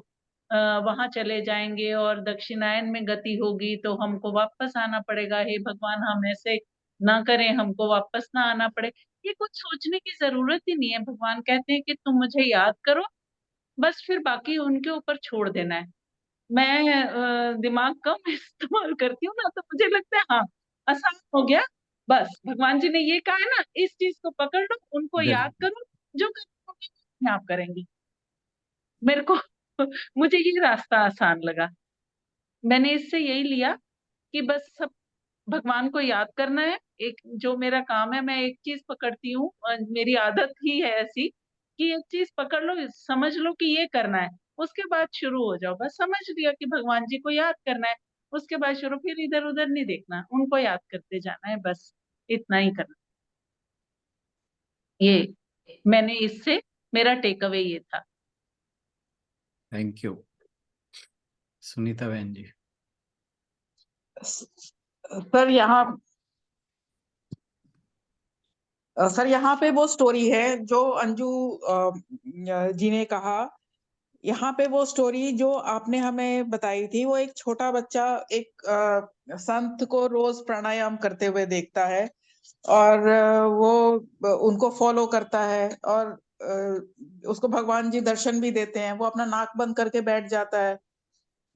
वहां चले जाएंगे और दक्षिणायन में गति होगी तो हमको वापस आना पड़ेगा। हे भगवान, हम ऐसे ना करें, हमको वापस ना आना पड़े। ये कुछ सोचने की जरूरत ही नहीं है। भगवान कहते हैं कि तुम मुझे याद करो, बस फिर बाकी उनके ऊपर छोड़ देना है। मैं दिमाग कम इस्तेमाल करती हूँ ना, तो मुझे लगता है हाँ, आसान हो गया। बस भगवान जी ने ये कहा है ना, इस चीज को पकड़ लो, उनको याद बिल्कुल। करो, जो करना आप करेंगी। मेरे को मुझे ये रास्ता आसान लगा। मैंने इससे यही लिया कि बस सब भगवान को याद करना है। एक जो मेरा काम है, मैं एक चीज पकड़ती हूँ, मेरी आदत ही है ऐसी कि एक चीज पकड़ लो, समझ लो कि ये करना है, उसके बाद शुरू हो जाओ। बस समझ लिया कि भगवान जी को याद करना है, उसके बाद शुरू, फिर इधर उधर नहीं देखना, उनको याद करते जाना है, बस इतना ही करना। ये मैंने इससे, मेरा टेक अवे ये था। Thank you. सुनीता बहन जी। सर यहाँ पे वो स्टोरी है जो अंजू जी ने कहा। यहाँ पे वो स्टोरी जो आपने हमें बताई थी, वो एक छोटा बच्चा एक संत को रोज प्राणायाम करते हुए देखता है, और वो उनको फॉलो करता है, और उसको भगवान जी दर्शन भी देते हैं। वो अपना नाक बंद करके बैठ जाता है,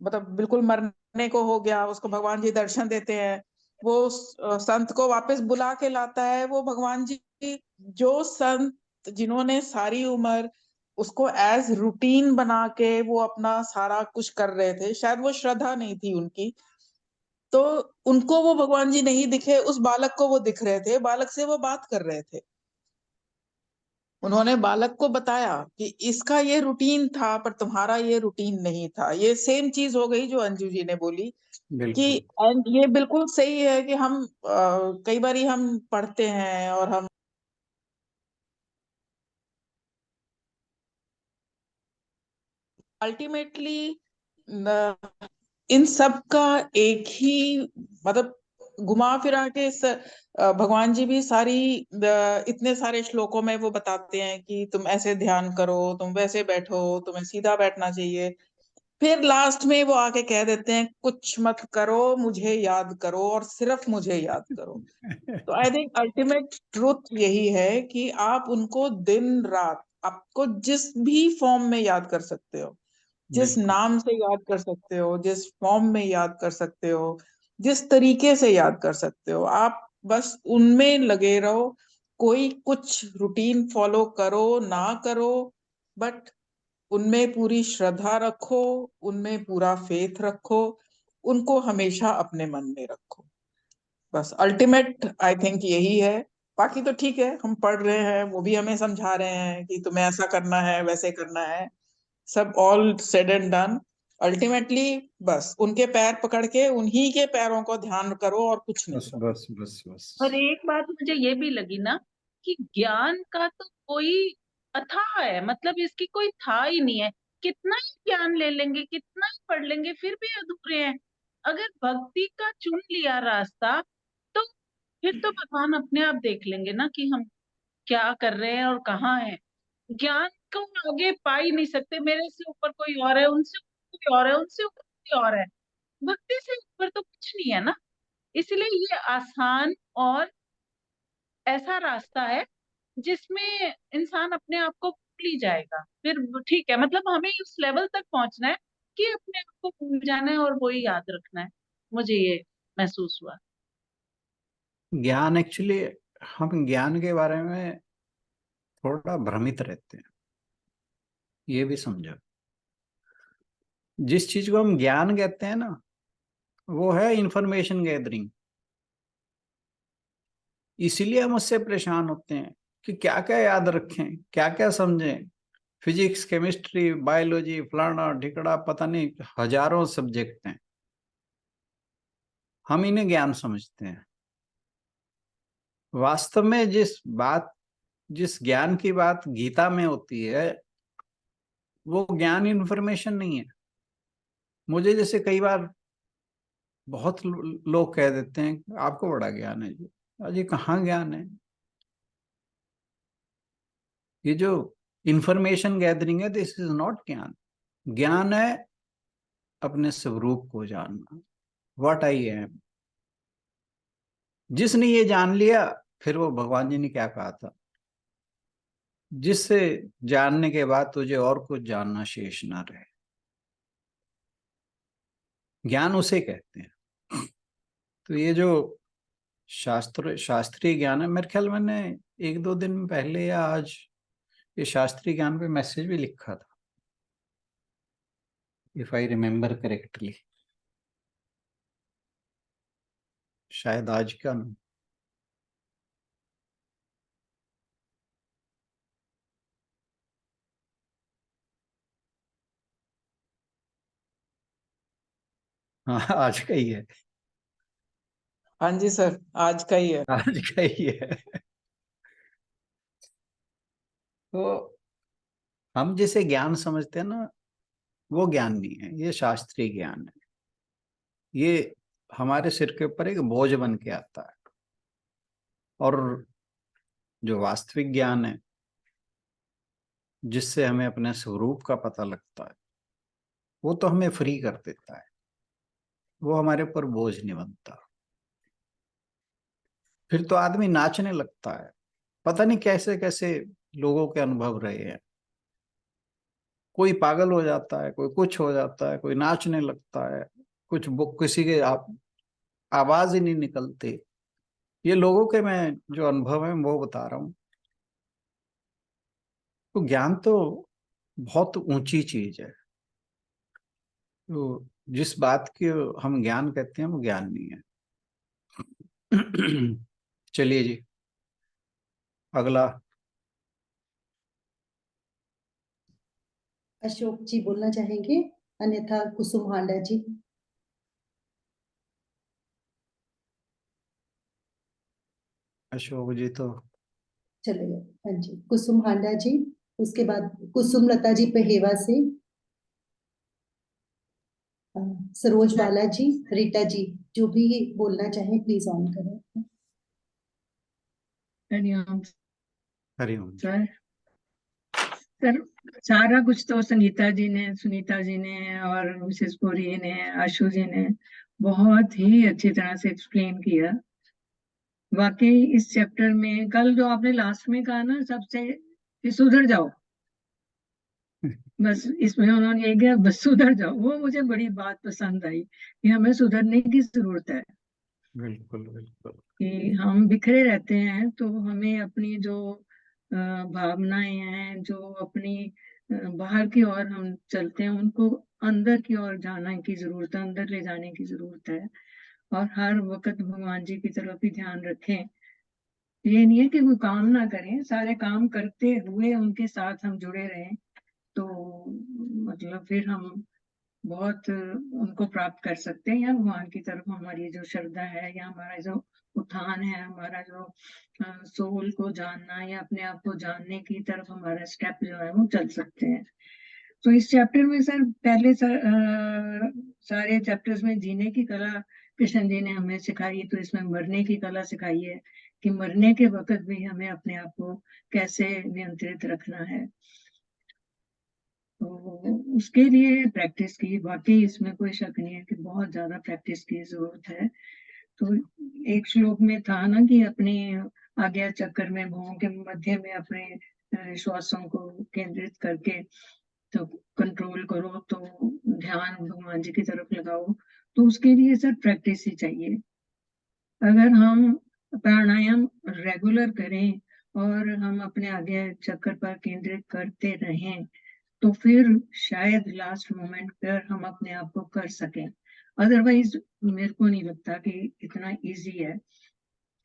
मतलब बिल्कुल मरने को हो गया, उसको भगवान जी दर्शन देते हैं। वो संत को वापस बुला के लाता है। वो भगवान जी, जो संत जिन्होंने सारी उम्र उसको एज रूटीन बना के वो अपना सारा कुछ कर रहे थे, शायद वो श्रद्धा नहीं थी उनकी, तो उनको वो भगवान जी नहीं दिखे, उस बालक को वो दिख रहे थे, बालक से वो बात कर रहे थे। उन्होंने बालक को बताया कि इसका ये रूटीन था पर तुम्हारा ये रूटीन नहीं था। ये सेम चीज हो गई जो अंजू जी ने बोली कि बिल्कुल। एंड ये बिल्कुल सही है कि हम कई बारी हम पढ़ते हैं और हम अल्टीमेटली इन सब का एक ही मतलब घुमा फिरा के भगवान जी भी सारी इतने सारे श्लोकों में वो बताते हैं कि तुम ऐसे ध्यान करो, तुम वैसे बैठो, तुम्हें सीधा बैठना चाहिए। फिर लास्ट में वो आके कह देते हैं कुछ मत करो, मुझे याद करो और सिर्फ मुझे याद करो। तो आई थिंक अल्टीमेट ट्रुथ यही है कि आप उनको दिन रात, आपको जिस भी फॉर्म में याद कर सकते हो, जिस बिल्कुल। नाम से याद कर सकते हो, जिस फॉर्म में याद कर सकते हो, जिस तरीके से याद कर सकते हो, आप बस उनमें लगे रहो। कोई कुछ रूटीन फॉलो करो ना करो, बट उनमें पूरी श्रद्धा रखो, उनमें पूरा फेथ रखो, उनको हमेशा अपने मन में रखो। बस अल्टीमेट आई थिंक यही है। बाकी तो ठीक है, हम पढ़ रहे हैं, वो भी हमें समझा रहे हैं कि तुम्हें ऐसा करना है, वैसे करना है, सब all said and done. Ultimately बस उनके पैर पकड़ के उन्हीं के पैरों को ध्यान करो और कुछ नहीं बस करो। बस बस बस। और एक बात मुझे ये भी लगी ना कि ज्ञान का तो कोई अथाह है, मतलब इसकी कोई था ही नहीं है। कितना ही ज्ञान ले लेंगे, कितना ही पढ़ लेंगे, फिर भी अधूरे हैं। अगर भक्ति का चुन लिया रास्ता, तो फिर तो भगवान अपने आप देख लेंगे ना कि हम क्या कर रहे हैं और कहाँ हैं। ज्ञान को आगे पा ही नहीं सकते। मेरे से ऊपर कोई और है, उनसे ऊपर कोई और है, उनसे ऊपर कोई और है। भक्ति से ऊपर तो कुछ नहीं है ना। इसलिए ये आसान और ऐसा रास्ता है जिसमें इंसान अपने आप को भूल ही जाएगा। फिर ठीक है, मतलब हमें उस लेवल तक पहुंचना है कि अपने आप को भूल जाना है और वो ही याद रखना है। मुझे ये महसूस हुआ। ज्ञान एक्चुअली, हम ज्ञान के बारे में थोड़ा भ्रमित रहते हैं, ये भी समझो। जिस चीज को हम ज्ञान कहते हैं ना, वो है इंफॉर्मेशन गैदरिंग। इसीलिए हम उससे परेशान होते हैं कि क्या क्या याद रखें, क्या क्या समझें। फिजिक्स, केमिस्ट्री, बायोलॉजी, फलाना ढिकड़ा, पता नहीं हजारों सब्जेक्ट हैं, हम इन्हें ज्ञान समझते हैं। वास्तव में जिस ज्ञान की बात गीता में होती है, वो ज्ञान इन्फॉर्मेशन नहीं है। मुझे जैसे कई बार बहुत लोग कह देते हैं आपको बड़ा ज्ञान है जी। अजी कहाँ ज्ञान है? ये जो इंफॉर्मेशन गैदरिंग है, दिस इज नॉट ज्ञान। ज्ञान है अपने स्वरूप को जानना, व्हाट आई एम। जिसने ये जान लिया, फिर वो भगवान जी ने क्या कहा था, जिससे जानने के बाद तुझे और कुछ जानना शेष ना रहे, ज्ञान उसे कहते हैं। तो ये जो शास्त्रीय ज्ञान है, मेरे ख्याल मैंने एक दो दिन पहले या आज ये शास्त्रीय ज्ञान पे मैसेज भी लिखा था, इफ आई रिमेम्बर करेक्टली, शायद आज का नहीं। हाँ आज का ही है। हाँ जी सर, आज का ही है। आज का ही है। तो हम जिसे ज्ञान समझते हैं ना, वो ज्ञान नहीं है, ये शास्त्रीय ज्ञान है। ये हमारे सिर के ऊपर एक बोझ बन के आता है। और जो वास्तविक ज्ञान है, जिससे हमें अपने स्वरूप का पता लगता है, वो तो हमें फ्री कर देता है, वो हमारे ऊपर बोझ नहीं बनता। फिर तो आदमी नाचने लगता है। पता नहीं कैसे कैसे लोगों के अनुभव रहे हैं। कोई पागल हो जाता है, कोई कुछ हो जाता है, कोई नाचने लगता है, कुछ किसी के आवाज ही नहीं निकलती। ये लोगों के मैं जो अनुभव है वो बता रहा हूँ। तो ज्ञान तो बहुत ऊंची चीज है। तो जिस बात के हम ज्ञान कहते हैं वो ज्ञान नहीं है। चलिए जी, अगला। अशोक जी बोलना चाहेंगे, अन्यथा कुसुम हांडा जी। अशोक जी तो चलेगा, हाँ जी, कुसुम हांडा जी। उसके बाद कुसुम लता जी पहेवा से, सरोज बाला जी, रीटा जी, जो भी बोलना चाहें प्लीज ऑन करें। हरिओम हरिओम जी। सर। सर सारा कुछ तो संगीता जी ने, सुनीता जी ने और मिसेस पुरी ने, आशु जी ने बहुत ही अच्छी तरह से एक्सप्लेन किया। वाकई इस चैप्टर में कल जो आपने लास्ट में कहा ना सबसे कि सुधर जाओ, बस इसमें उन्होंने ये किया, बस सुधर जाओ, वो मुझे बड़ी बात पसंद आई कि हमें सुधरने की जरूरत है। बिल्कुल बिल्कुल। कि हम बिखरे रहते हैं तो हमें अपनी जो भावनाएं हैं, जो अपनी बाहर की ओर हम चलते हैं, उनको अंदर की ओर जाने की जरूरत है, अंदर ले जाने की जरूरत है। और हर वक्त भगवान जी की तरफ ही ध्यान रखें। ये नहीं है कि कोई काम ना करें, सारे काम करते हुए उनके साथ हम जुड़े रहें, तो मतलब फिर हम बहुत उनको प्राप्त कर सकते हैं, या भगवान की तरफ हमारी जो श्रद्धा है, या हमारा जो उत्थान है, हमारा जो सोल को जानना या अपने आप को जानने की तरफ हमारा स्टेप जो है वो चल सकते हैं। तो इस चैप्टर में सर पहले सारे चैप्टर्स में जीने की कला कृष्ण जी ने हमें सिखाई, तो इसमें मरने की कला सिखाई है कि मरने के वक्त भी हमें अपने आप को कैसे नियंत्रित रखना है। तो उसके लिए प्रैक्टिस की, बाकी इसमें कोई शक नहीं है कि बहुत ज्यादा प्रैक्टिस की जरूरत है। तो एक श्लोक में था ना कि अपने आज्ञा चक्र में भुवों के मध्य में अपने श्वासों को केंद्रित करके तो कंट्रोल करो, तो ध्यान भगवान जी की तरफ लगाओ। तो उसके लिए सर प्रैक्टिस ही चाहिए। अगर हम प्राणायाम रेगुलर करें और हम अपने आज्ञा चक्र पर केंद्रित करते रहें, तो फिर शायद लास्ट मोमेंट पर हम अपने आप को कर सकें। अदरवाइज मेरे को नहीं लगता कि इतना इजी है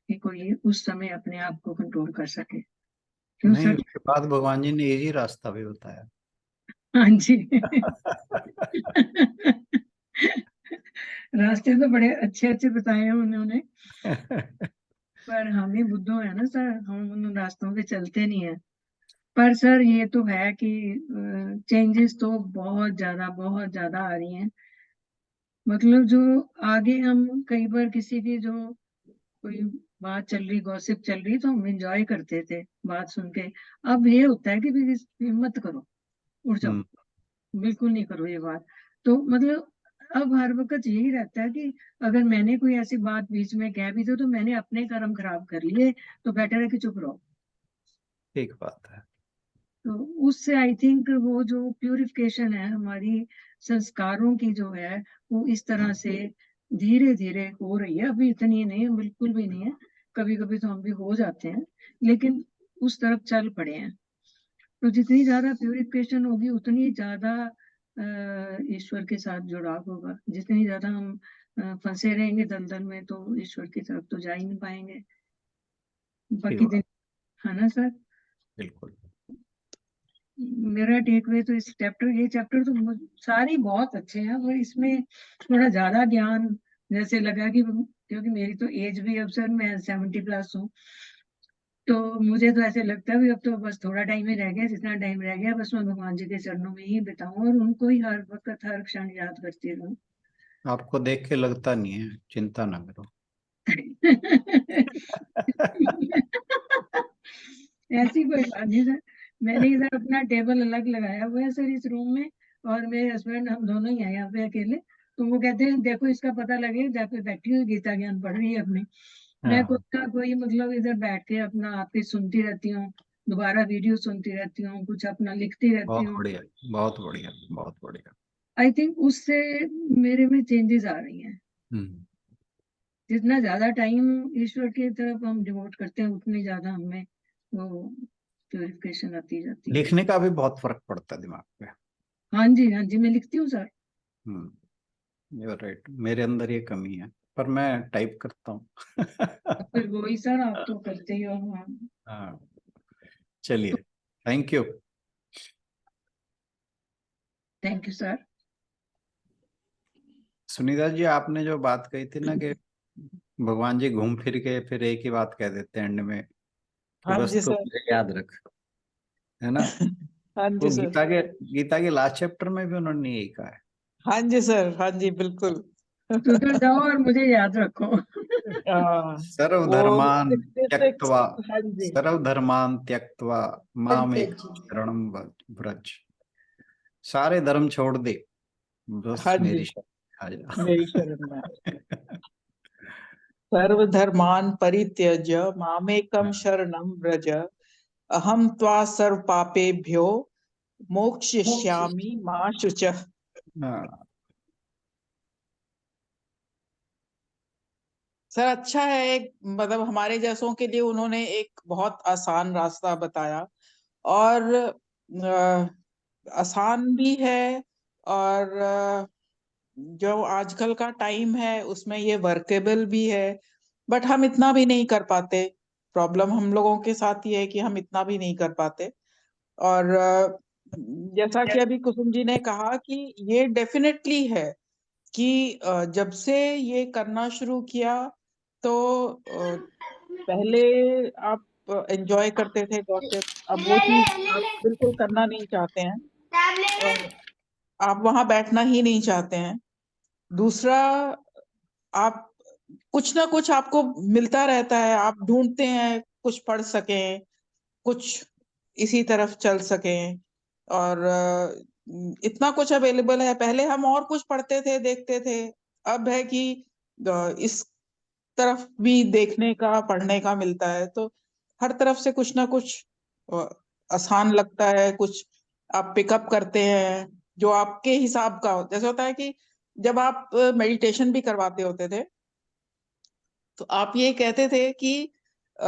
कि कोई उस समय अपने आप को कंट्रोल कर सके। क्यों नहीं, सर? उसके बाद भगवान जी ने इजी रास्ता भी बताया। हाँ जी। रास्ते तो बड़े अच्छे अच्छे बताए हैं उन्होंने, पर हम ही बुद्धू है ना सर, हम उन रास्तों पे चलते नहीं है। पर सर ये तो है कि चेंजेस तो बहुत ज्यादा आ रही हैं। मतलब जो आगे हम कई बार किसी की जो कोई बात चल रही, गॉसिप चल रही, तो हम एंजॉय करते थे बात सुन के। अब ये होता है कि मत करो, उठ जाओ, हम्म, बिल्कुल नहीं करो ये बात। तो मतलब अब हर वक्त यही रहता है कि अगर मैंने कोई ऐसी बात बीच में कह भी तो मैंने अपने कर्म खराब कर लिए, तो बेटर है कि चुप रहो। ठीक बात है। तो उससे आई थिंक वो जो प्यूरिफिकेशन है हमारी संस्कारों की जो है, वो इस तरह से धीरे धीरे हो रही है। अभी इतनी नहीं है, बिल्कुल भी नहीं है, कभी कभी तो हम भी हो जाते हैं, लेकिन उस तरफ चल पड़े हैं। तो जितनी ज्यादा प्यूरिफिकेशन होगी उतनी ज्यादा ईश्वर के साथ जुड़ाव होगा। जितनी ज्यादा हम फंसे रहेंगे दलदल में, तो ईश्वर की तरफ तो जा ही नहीं पाएंगे। ठीक बाकी बात। दिन है ना सर। बिल्कुल। मेरा टेक वे तो इस चैप्टर, ये चैप्टर तो सारे बहुत अच्छे हैं, पर इसमें थोड़ा ज्यादा ज्ञान जैसे लगा कि क्योंकि मेरी तो एज भी अब सर मैं 70+ हूँ, तो मुझे तो ऐसे लगता है भी अब तो बस थोड़ा टाइम ही रह गया, जितना टाइम रह गया बस मैं भगवान जी के चरणों में ही बिताऊं और उनको ही हर वक्त हर क्षण याद करती रहूं। आपको देख के लगता नहीं है, चिंता ना करो। ऐसी कोई बात नहीं सर। मैंने इधर अपना टेबल अलग लगाया हुआ है सर इस रूम में, और मेरे हस्बैंड हम दोनों ही हैं यहाँ पे अकेले। तो वो कहते हैं देखो इसका पता लगे, जहाँ पे बैठी हुई गीता ज्ञान पढ़ रही है अपनी। मैं हाँ, कोई ना कोई मतलब इधर बैठ के अपना आपकी सुनती रहती हूँ, दोबारा वीडियो सुनती रहती हूँ, कुछ अपना लिखती रहती बहुत हूँ। बढ़िया, बहुत बढ़िया, बहुत बढ़िया। आई थिंक उससे मेरे में चेंजेस आ रही हैं। हम्म। जितना ज्यादा टाइम ईश्वर की तरफ हम डिवोट करते हैं, उतनी ज्यादा हमें वो प्यूरिफिकेशन आती जाती है। लिखने का भी बहुत फर्क पड़ता है दिमाग पे। हाँ जी, हाँ जी, मैं लिखती हूँ सर। यू आर राइट, मेरे अंदर ये कमी है, पर मैं टाइप करता हूँ। फिर वही सर, आप तो करते ही हो। हाँ, हाँ, चलिए, thank you. Thank you sir. Sunita ji, आपने जो बात कही थी ना कि भगवान जी घूम फिर के फिर एक ही बात कह देते हैं एंड में कि हाँ बस जी तू सर। मुझे याद रख, है ना? हाँ वो जी सर। गीता के लास्ट चैप्टर में भी उन्होंने यही कहा है। हाँ जी सर। हाँ जी बिल्कुल। सुधर जाओ और मुझे याद रखो। वो सर्वधर्मान 66। त्यक्त्वा, हाँ जी। सर्वधर्मान त्यक्त्वा मामेक जी। शरणम व्रज। सारे धर्म छोड़ दे, बस हाँ मेरी जी, शरण आ जा। मेरी शरण में सर्वधर्मान् परित्यज्य मामेकं शरणं व्रज अहं त्वा सर्व पापेभ्यो मोक्षयिष्यामि मा शुचः। हाँ, सर अच्छा है, एक मतलब हमारे जैसों के लिए उन्होंने एक बहुत आसान रास्ता बताया, और आसान भी है, और जो आजकल का टाइम है उसमें ये वर्केबल भी है, बट हम इतना भी नहीं कर पाते। प्रॉब्लम हम लोगों के साथ ये है कि हम इतना भी नहीं कर पाते। और जैसा कि अभी कुसुम जी ने कहा कि ये डेफिनेटली है कि जब से ये करना शुरू किया तो पहले आप एंजॉय करते थे गॉसिप, अब वो चीज आप बिल्कुल करना नहीं चाहते हैं, और आप वहां बैठना ही नहीं चाहते हैं। दूसरा, आप कुछ ना कुछ आपको मिलता रहता है, आप ढूंढते हैं कुछ पढ़ सकें, कुछ इसी तरफ चल सकें, और इतना कुछ अवेलेबल है। पहले हम और कुछ पढ़ते थे, देखते थे, अब है कि इस तरफ भी देखने का, पढ़ने का मिलता है, तो हर तरफ से कुछ ना कुछ अ, आसान लगता है, कुछ आप पिकअप करते हैं जो आपके हिसाब का हो। जैसे होता है कि जब आप मेडिटेशन भी करवाते होते थे तो आप ये कहते थे कि अ,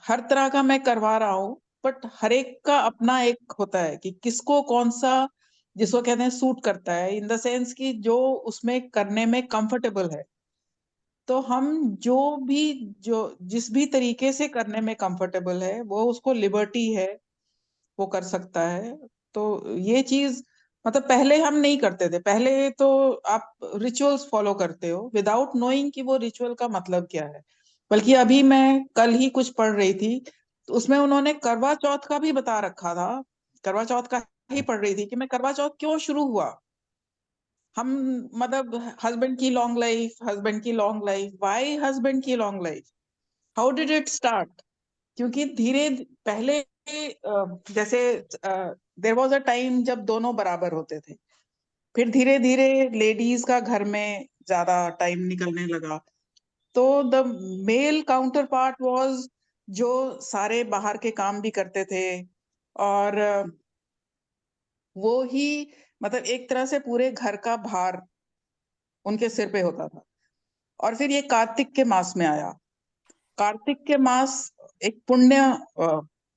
हर तरह का मैं करवा रहा हूँ, बट हर एक का अपना एक होता है कि किसको कौन सा, जिसको कहते हैं सूट करता है, इन द सेंस कि जो उसमें करने में कंफर्टेबल है। तो हम जो भी, जो जिस भी तरीके से करने में कंफर्टेबल है वो उसको लिबर्टी है, वो कर सकता है। तो ये चीज मतलब पहले हम नहीं करते थे। पहले तो आप रिचुअल्स फॉलो करते हो विदाउट नोइंग कि वो रिचुअल का मतलब क्या है। बल्कि अभी मैं कल ही कुछ पढ़ रही थी तो उसमें उन्होंने करवा चौथ का भी बता रखा था। करवा चौथ का ही पढ़ रही थी कि मैं करवा चौथ क्यों शुरू हुआ। हम मतलब हस्बैंड की लॉन्ग लाइफ, हस्बैंड की लॉन्ग लाइफ, व्हाई हस्बैंड की long life, how did it start. क्योंकि धीरे पहले जैसे देयर वाज अ टाइम जब दोनों बराबर होते थे, फिर धीरे धीरे लेडीज का घर में ज्यादा टाइम निकलने लगा, तो the male counterpart was जो सारे बाहर के काम भी करते थे, और वो ही मतलब एक तरह से पूरे घर का भार उनके सिर पे होता था। और फिर ये कार्तिक के मास में आया। कार्तिक के मास एक पुण्य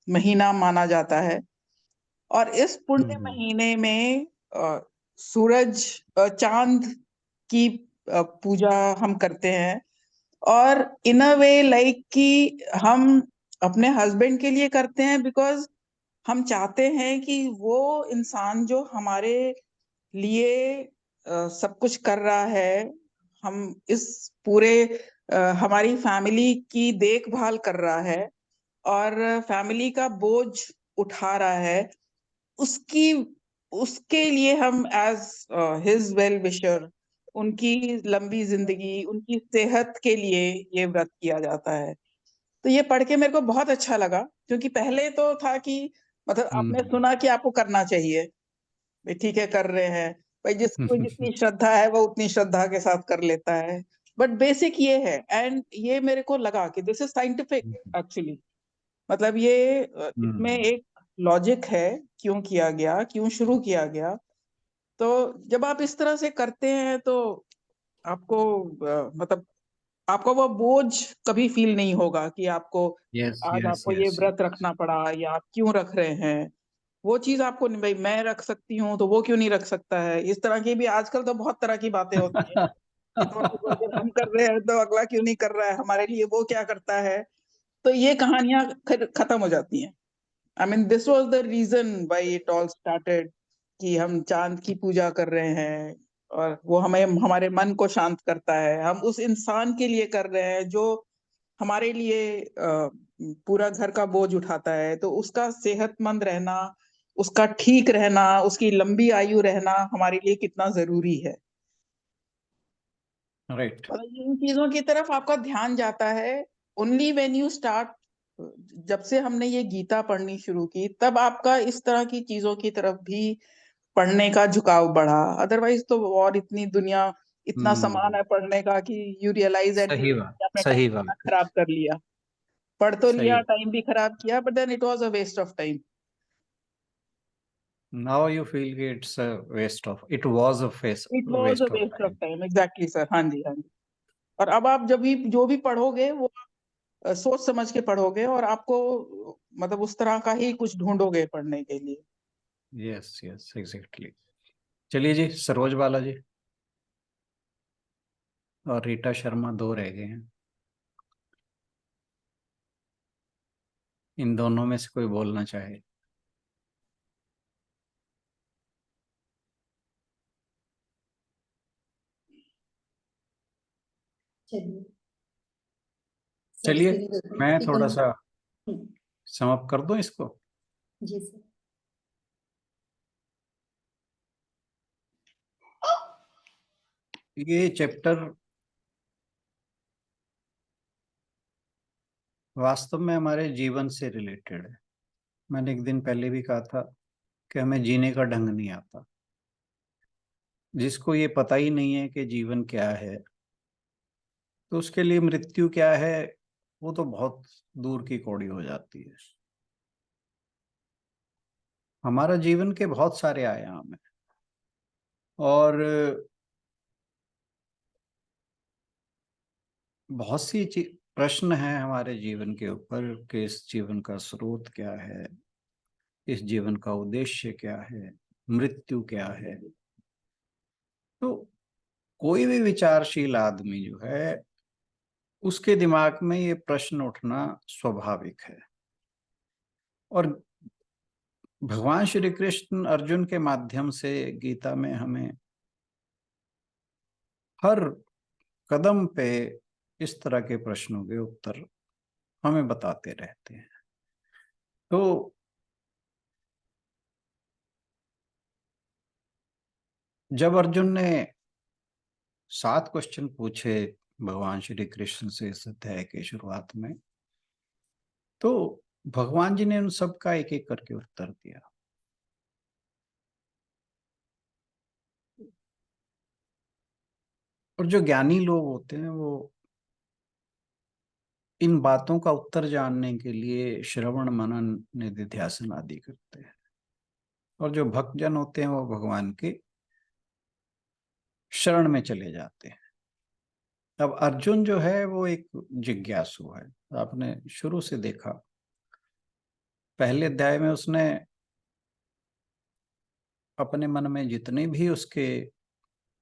महीना माना जाता है, और इस पुण्य महीने में सूरज, चांद की पूजा हम करते हैं, और इन अ वे लाइक कि हम अपने हस्बैंड के लिए करते हैं, बिकॉज हम चाहते हैं कि वो इंसान जो हमारे लिए सब कुछ कर रहा है, हम इस पूरे हमारी फैमिली की देखभाल कर रहा है और फैमिली का बोझ उठा रहा है, उसकी उसके लिए हम एज हिज वेल विशर, उनकी लंबी जिंदगी, उनकी सेहत के लिए ये व्रत किया जाता है। तो ये पढ़ के मेरे को बहुत अच्छा लगा, क्योंकि पहले तो था कि मतलब आपने सुना कि आपको करना चाहिए, भाई ठीक है कर रहे हैं, भाई जिसको जितनी श्रद्धा है वो उतनी श्रद्धा के साथ कर लेता है, बट बेसिक ये है। एंड ये मेरे को लगा कि दिस इज साइंटिफिक एक्चुअली, मतलब ये इसमें एक लॉजिक है क्यों किया गया, क्यों शुरू किया गया। तो जब आप इस तरह से करते हैं तो आपको मतलब आपको वो बोझ कभी फील नहीं होगा कि आपको यस आज यस आपको ये यस व्रत रखना पड़ा या आप क्यों रख रहे हैं। वो चीज आपको नहीं, भाई मैं रख सकती हूँ तो वो क्यों नहीं रख सकता है। इस तरह की भी आजकल तो बहुत तरह की बातें होती है कि तो अगर हम कर रहे हैं तो अगला क्यों नहीं कर रहा है, हमारे लिए वो क्या करता है। तो ये कहानियां खत्म हो जाती हैं। I mean this was the reason why it all started, कि हम चांद की पूजा कर रहे हैं और वो हमें हमारे मन को शांत करता है। हम उस इंसान के लिए कर रहे हैं जो हमारे लिए पूरा घर का बोझ उठाता है। तो उसका सेहतमंद रहना, उसका ठीक रहना, उसकी लंबी आयु रहना हमारे लिए कितना जरूरी है। राइट। और इन चीजों की तरफ आपका ध्यान जाता है ओनली व्हेन यू स्टार्ट। जब से हमने ये गीता पढ़नी शुरू की तब आपका इस तरह की चीजों की तरफ भी पढ़ने का झुकाव बढ़ा। अदरवाइज तो और इतनी दुनिया, इतना सामान है पढ़ने का कि यू रियलाइज एट द सही एंड बात, आपने टाइम सही कितना बात, खराब कर लिया। पढ़ तो सही। लिया, टाइम भी खराब किया, but then it was a waste of time. Now you feel कि it's a waste of, it was a it was a waste of waste of time. Time, exactly sir. हाँ जी, हाँ जी। और अब आप जब भी जो भी पढ़ोगे वो सोच समझ के पढ़ोगे और आपको मतलब उस तरह का ही कुछ ढूंढोगे पढ़ने के लिए। Yes yes exactly. चलिए जी, सरोज बाला जी और रीटा शर्मा दो रह गए हैं। इन दोनों में से कोई बोलना चाहे। चलिए चलिए, सरस्वती देवी मैं ठीक है। थोड़ा सा हम्म, समाप्त कर दूं इसको। जी सर। ये चैप्टर वास्तव में हमारे जीवन से रिलेटेड है। मैंने एक दिन पहले भी कहा था कि हमें जीने का ढंग नहीं आता। जिसको ये पता ही नहीं है कि जीवन क्या है, तो उसके लिए मृत्यु क्या है वो तो बहुत दूर की कौड़ी हो जाती है। हमारा जीवन के बहुत सारे आयाम हैं और बहुत सी प्रश्न हैं हमारे जीवन के ऊपर कि इस जीवन का स्रोत क्या है, इस जीवन का उद्देश्य क्या है, मृत्यु क्या है। तो कोई भी विचारशील आदमी जो है उसके दिमाग में ये प्रश्न उठना स्वाभाविक है। और भगवान श्री कृष्ण अर्जुन के माध्यम से गीता में हमें हर कदम पे इस तरह के प्रश्नों के उत्तर हमें बताते रहते हैं। तो जब अर्जुन ने 7 क्वेश्चन पूछे भगवान श्री कृष्ण से इस अध्याय के शुरुआत में, तो भगवान जी ने उन सब का एक एक करके उत्तर दिया। और जो ज्ञानी लोग होते हैं वो इन बातों का उत्तर जानने के लिए श्रवण मनन निधिध्यासन आदि करते हैं। और जो भक्तजन होते हैं वो भगवान के शरण में चले जाते हैं। अब अर्जुन जो है वो एक जिज्ञासु है। आपने शुरू से देखा, पहले अध्याय में उसने अपने मन में जितने भी उसके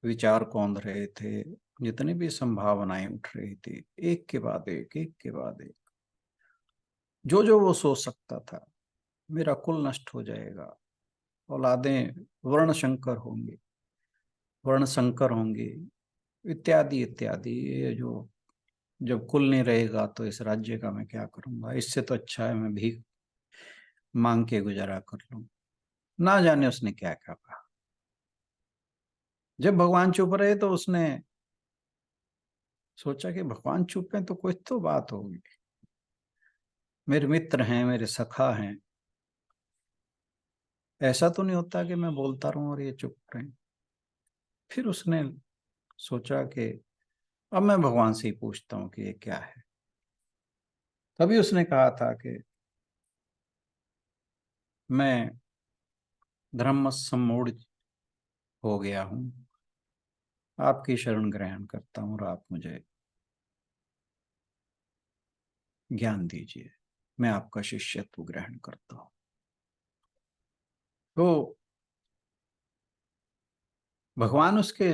विचार कौंध रहे थे, जितनी भी संभावनाएं उठ रही थी, एक के बाद एक के बाद एक, जो जो वो सोच सकता था, मेरा कुल नष्ट हो जाएगा, औलादें वर्ण शंकर होंगे, वर्ण संकर होंगे, इत्यादि इत्यादि। ये जो जब कुल नहीं रहेगा तो इस राज्य का मैं क्या करूंगा, इससे तो अच्छा है मैं भीख मांग के गुजारा कर लूं। ना जाने उसने क्या क्या कहा। जब भगवान चुप रहे तो उसने सोचा कि भगवान चुप हैं तो कुछ तो बात होगी, मेरे मित्र हैं, मेरे सखा हैं, ऐसा तो नहीं होता कि मैं बोलता रहूं और ये चुप रहें। फिर उसने सोचा कि अब मैं भगवान से ही पूछता हूँ कि ये क्या है। तभी उसने कहा था कि मैं धर्म सम्मूढ़ हो गया हूँ, आपकी शरण ग्रहण करता हूँ और आप मुझे ज्ञान दीजिए, मैं आपका शिष्यत्व ग्रहण करता हूं। तो भगवान उसके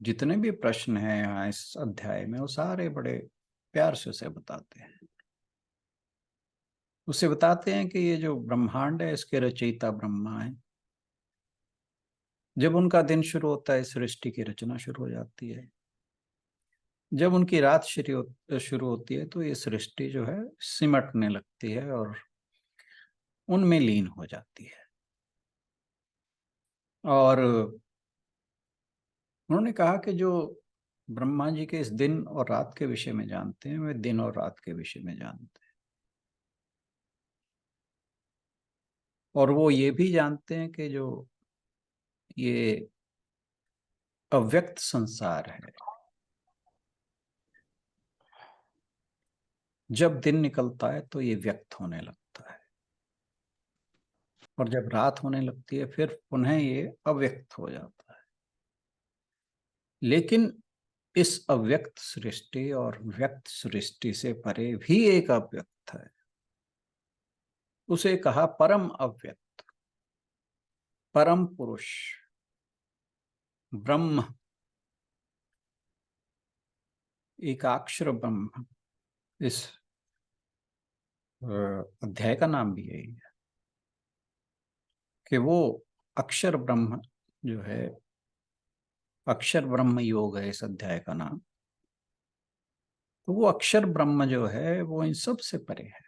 जितने भी प्रश्न हैं यहाँ इस अध्याय में, वो सारे बड़े प्यार से उसे बताते हैं। उसे बताते हैं कि ये जो ब्रह्मांड है, इसके रचयिता ब्रह्मा है। जब उनका दिन शुरू होता है, सृष्टि की रचना शुरू हो जाती है। जब उनकी रात शुरू होती है, तो ये सृष्टि जो है सिमटने लगती है और उनमें लीन हो जाती है। और उन्होंने कहा कि जो ब्रह्मा जी के इस दिन और रात के विषय में जानते हैं, वे दिन और रात के विषय में जानते हैं। और वो ये भी जानते हैं कि जो ये अव्यक्त संसार है, जब दिन निकलता है तो ये व्यक्त होने लगता है, और जब रात होने लगती है फिर पुनः ये अव्यक्त हो जाता है। लेकिन इस अव्यक्त सृष्टि और व्यक्त सृष्टि से परे भी एक अव्यक्त है, उसे कहा परम अव्यक्त, परम पुरुष, ब्रह्म, एकाक्षर ब्रह्म। इस अध्याय का नाम भी यही है कि वो अक्षर ब्रह्म जो है, अक्षर ब्रह्म योग है इस अध्याय का नाम। तो वो अक्षर ब्रह्म जो है वो इन सब से परे है।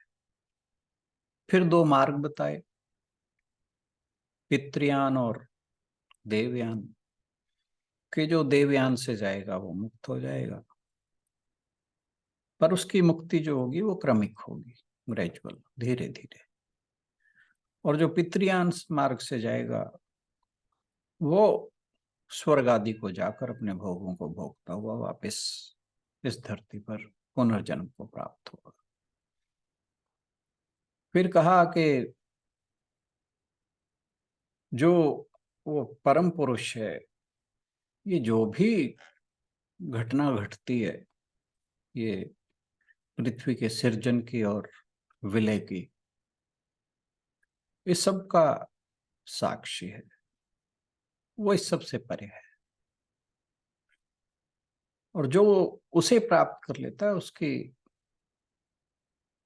फिर दो मार्ग बताए, पितृयान और देवयान, कि जो देवयान से जाएगा वो मुक्त हो जाएगा, पर उसकी मुक्ति जो होगी वो क्रमिक होगी, ग्रेजुअल, धीरे धीरे। और जो पितृयान मार्ग से जाएगा वो स्वर्ग आदि को जाकर अपने भोगों को भोगता हुआ वापस इस धरती पर पुनर्जन्म को प्राप्त होगा। फिर कहा कि जो वो परम पुरुष है, ये जो भी घटना घटती है, ये पृथ्वी के सृजन की और विलय की, इस सब का साक्षी है, वो इस सब से परे है। और जो उसे प्राप्त कर लेता है, उसकी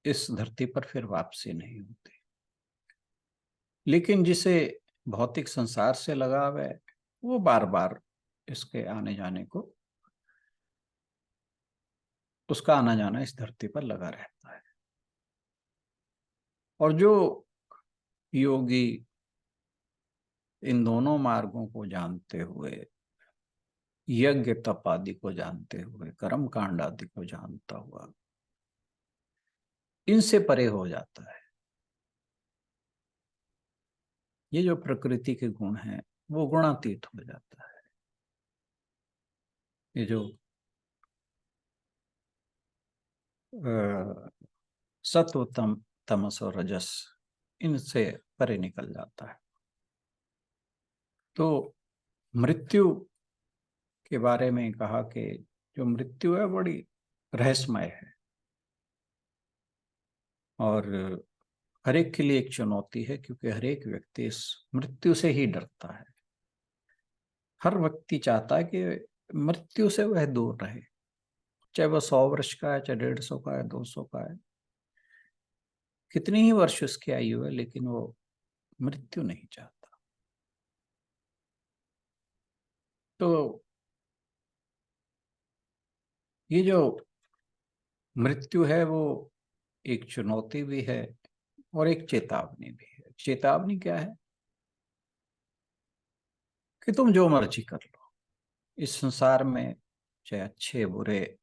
इस धरती पर फिर वापसी नहीं होती। लेकिन जिसे भौतिक संसार से लगाव है, वो बार बार इसके आने जाने को, उसका आना जाना इस धरती पर लगा रहता है। और जो योगी इन दोनों मार्गों को जानते हुए, यज्ञ तप आदि को जानते हुए, कर्म कांड आदि को जानता हुआ इनसे परे हो जाता है, ये जो प्रकृति के गुण हैं वो गुणातीत हो जाता है। ये जो सत्व, तमस और रजस, इनसे परे निकल जाता है। तो मृत्यु के बारे में कहा कि जो मृत्यु है बड़ी रहस्यमय है, और हर एक के लिए एक चुनौती है, क्योंकि हर एक व्यक्ति इस मृत्यु से ही डरता है। हर व्यक्ति चाहता है कि मृत्यु से वह दूर रहे, चाहे वह 100 वर्ष का है, चाहे 150 का है, 200 का है, कितनी ही वर्ष उसकी आयु है, लेकिन वो मृत्यु नहीं चाहता। तो ये जो मृत्यु है वो एक चुनौती भी है और एक चेतावनी भी है। चेतावनी क्या है कि तुम जो मर्जी कर लो इस संसार में, चाहे अच्छे बुरे,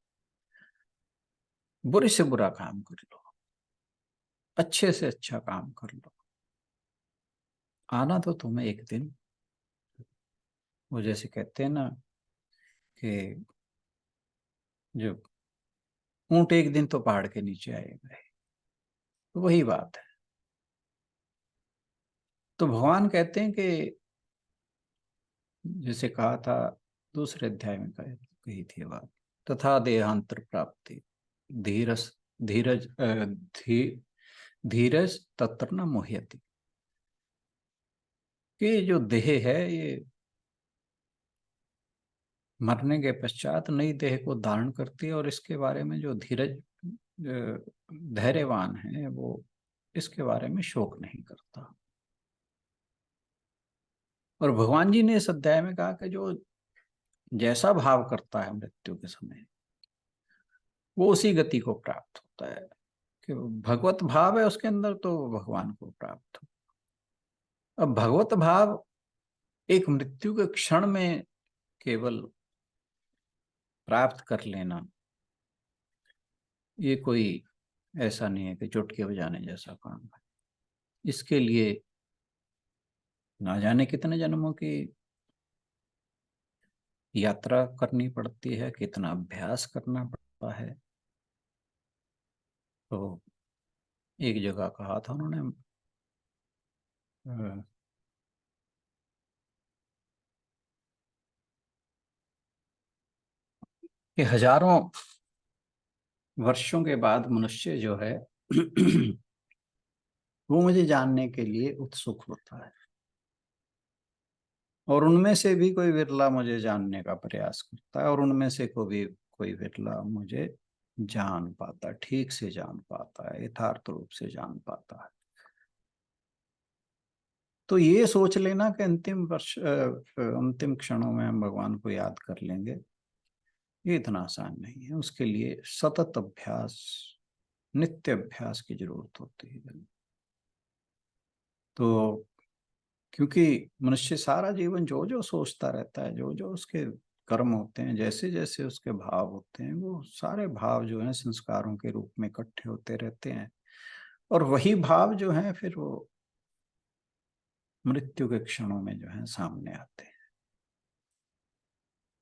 बुरे से बुरा काम कर लो, अच्छे से अच्छा काम कर लो, आना तो तुम्हें एक दिन, वो जैसे कहते हैं ना कि जो ऊंट एक दिन तो पहाड़ के नीचे आएगा, तो वही बात है। तो भगवान कहते हैं कि जैसे कहा था दूसरे अध्याय में कही थी बात, तथा देहांतर प्राप्ति धीरस धीरज तत्र न मुह्यति, कि जो देह है ये मरने के पश्चात नई देह को धारण करती है, और इसके बारे में जो धैर्यवान है वो इसके बारे में शोक नहीं करता। और भगवान जी ने इस अध्याय में कहा कि जो जैसा भाव करता है मृत्यु के समय, वो उसी गति को प्राप्त होता है। कि भगवत भाव है उसके अंदर तो भगवान को प्राप्त हो। अब भगवत भाव एक मृत्यु के क्षण में केवल प्राप्त कर लेना, ये कोई ऐसा नहीं है कि चुटकी बजाने जैसा काम है। इसके लिए ना जाने कितने जन्मों की यात्रा करनी पड़ती है, कितना अभ्यास करना पड़ता है। तो एक जगह कहा था उन्होंने, कि हजारों वर्षों के बाद मनुष्य जो है वो मुझे जानने के लिए उत्सुक होता है, और उनमें से भी कोई विरला मुझे जानने का प्रयास करता है, और उनमें से कोई विरला मुझे जान पाता, ठीक से जान पाता है, यथार्थ रूप से जान पाता है। तो ये सोच लेना कि अंतिम क्षणों में हम भगवान को याद कर लेंगे, ये इतना आसान नहीं है। उसके लिए सतत अभ्यास, नित्य अभ्यास की जरूरत होती है। तो क्योंकि मनुष्य सारा जीवन जो जो सोचता रहता है, जो जो उसके कर्म होते हैं, जैसे जैसे उसके भाव होते हैं, वो सारे भाव जो हैं संस्कारों के रूप में इकट्ठे होते रहते हैं, और वही भाव जो हैं फिर वो मृत्यु के क्षणों में जो है सामने आते हैं।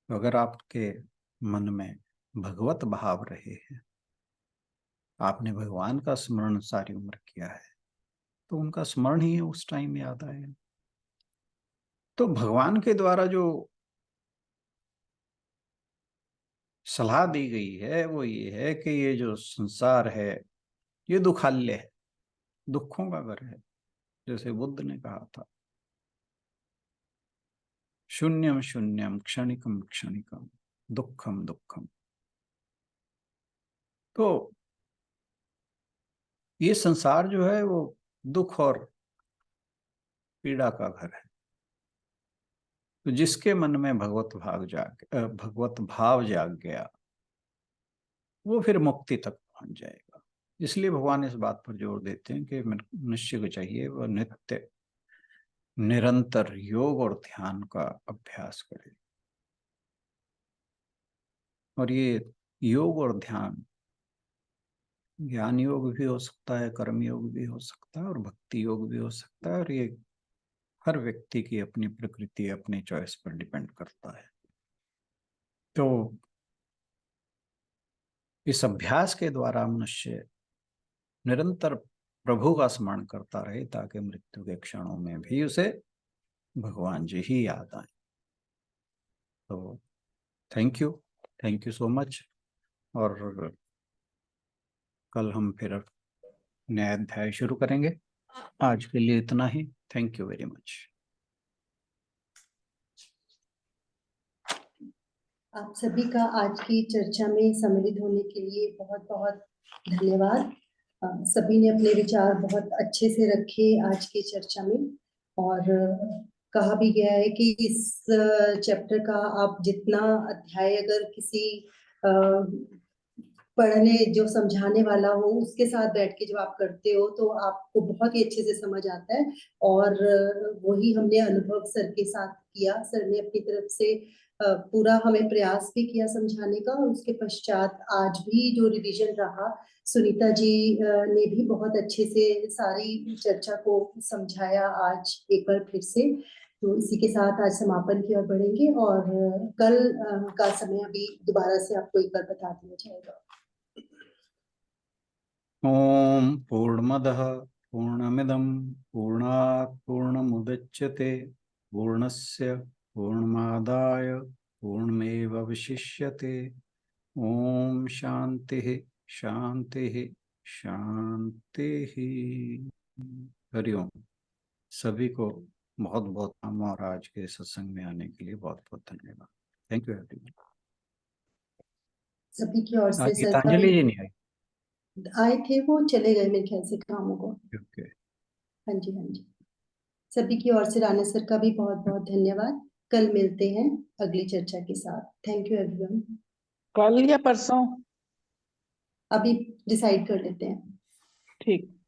तो अगर आपके मन में भगवत भाव रहे हैं, आपने भगवान का स्मरण सारी उम्र किया है, तो उनका स्मरण ही उस टाइम याद आएगा। तो भगवान के द्वारा जो सलाह दी गई है वो ये है कि ये जो संसार है ये दुखालय है, दुखों का घर है। जैसे बुद्ध ने कहा था, शून्यम शून्यम क्षणिकम क्षणिकम दुखम दुखम। तो ये संसार जो है वो दुख और पीड़ा का घर है। तो जिसके मन में भगवत भाव जाग गया, वो फिर मुक्ति तक पहुंच जाएगा। इसलिए भगवान इस बात पर जोर देते हैं कि मनुष्य को चाहिए वह नित्य निरंतर योग और ध्यान का अभ्यास करे। और ये योग और ध्यान ज्ञान योग भी हो सकता है, कर्म योग भी हो सकता है, और भक्ति योग भी हो सकता है। और ये हर व्यक्ति की अपनी प्रकृति, अपनी चॉइस पर डिपेंड करता है। तो इस अभ्यास के द्वारा मनुष्य निरंतर प्रभु का स्मरण करता रहे, ताकि मृत्यु के क्षणों में भी उसे भगवान जी ही याद आए। तो थैंक यू सो मच। और कल हम फिर नया अध्याय शुरू करेंगे। आज के लिए इतना ही। Thank you very much. आप सभी का आज की चर्चा में सम्मिलित होने के लिए बहुत बहुत धन्यवाद। सभी ने अपने विचार बहुत अच्छे से रखे आज की चर्चा में, और कहा भी गया है कि इस चैप्टर का आप जितना अध्याय अगर किसी पढ़ने जो समझाने वाला हो उसके साथ बैठ के जब आप करते हो तो आपको बहुत ही अच्छे से समझ आता है। और वही हमने अनुभव सर के साथ किया। सर ने अपनी तरफ से पूरा हमें प्रयास भी किया समझाने का, और उसके पश्चात आज भी जो रिवीजन रहा, सुनीता जी ने भी बहुत अच्छे से सारी चर्चा को समझाया आज एक बार फिर से। तो इसी के साथ आज समापन की ओर बढ़ेंगे, और कल का समय अभी दोबारा से आपको एक बार बता दिया जाएगा। ओम पूर्णमदः पूर्णमिदं पूर्णात् पूर्णमुदच्यते पूर्णस्य पूर्णमादाय पूर्णमेवावशिष्यते। ओम शांति शांति ही शांति ही। हरिओम। सभी को बहुत बहुत नाम और आज के सत्संग में आने के लिए बहुत बहुत धन्यवाद। Thank you everyone. सभी की ओर से गीतांजलि जी नहीं आई? आए थे, वो चले गए मेरे ख्याल से कामों को। ओके। हाँ जी, हाँ जी। सभी की ओर से राणा सर का भी बहुत बहुत धन्यवाद। कल मिलते हैं अगली चर्चा के साथ। Thank you everyone. कल या परसों? अभी डिसाइड कर लेते हैं। ठीक।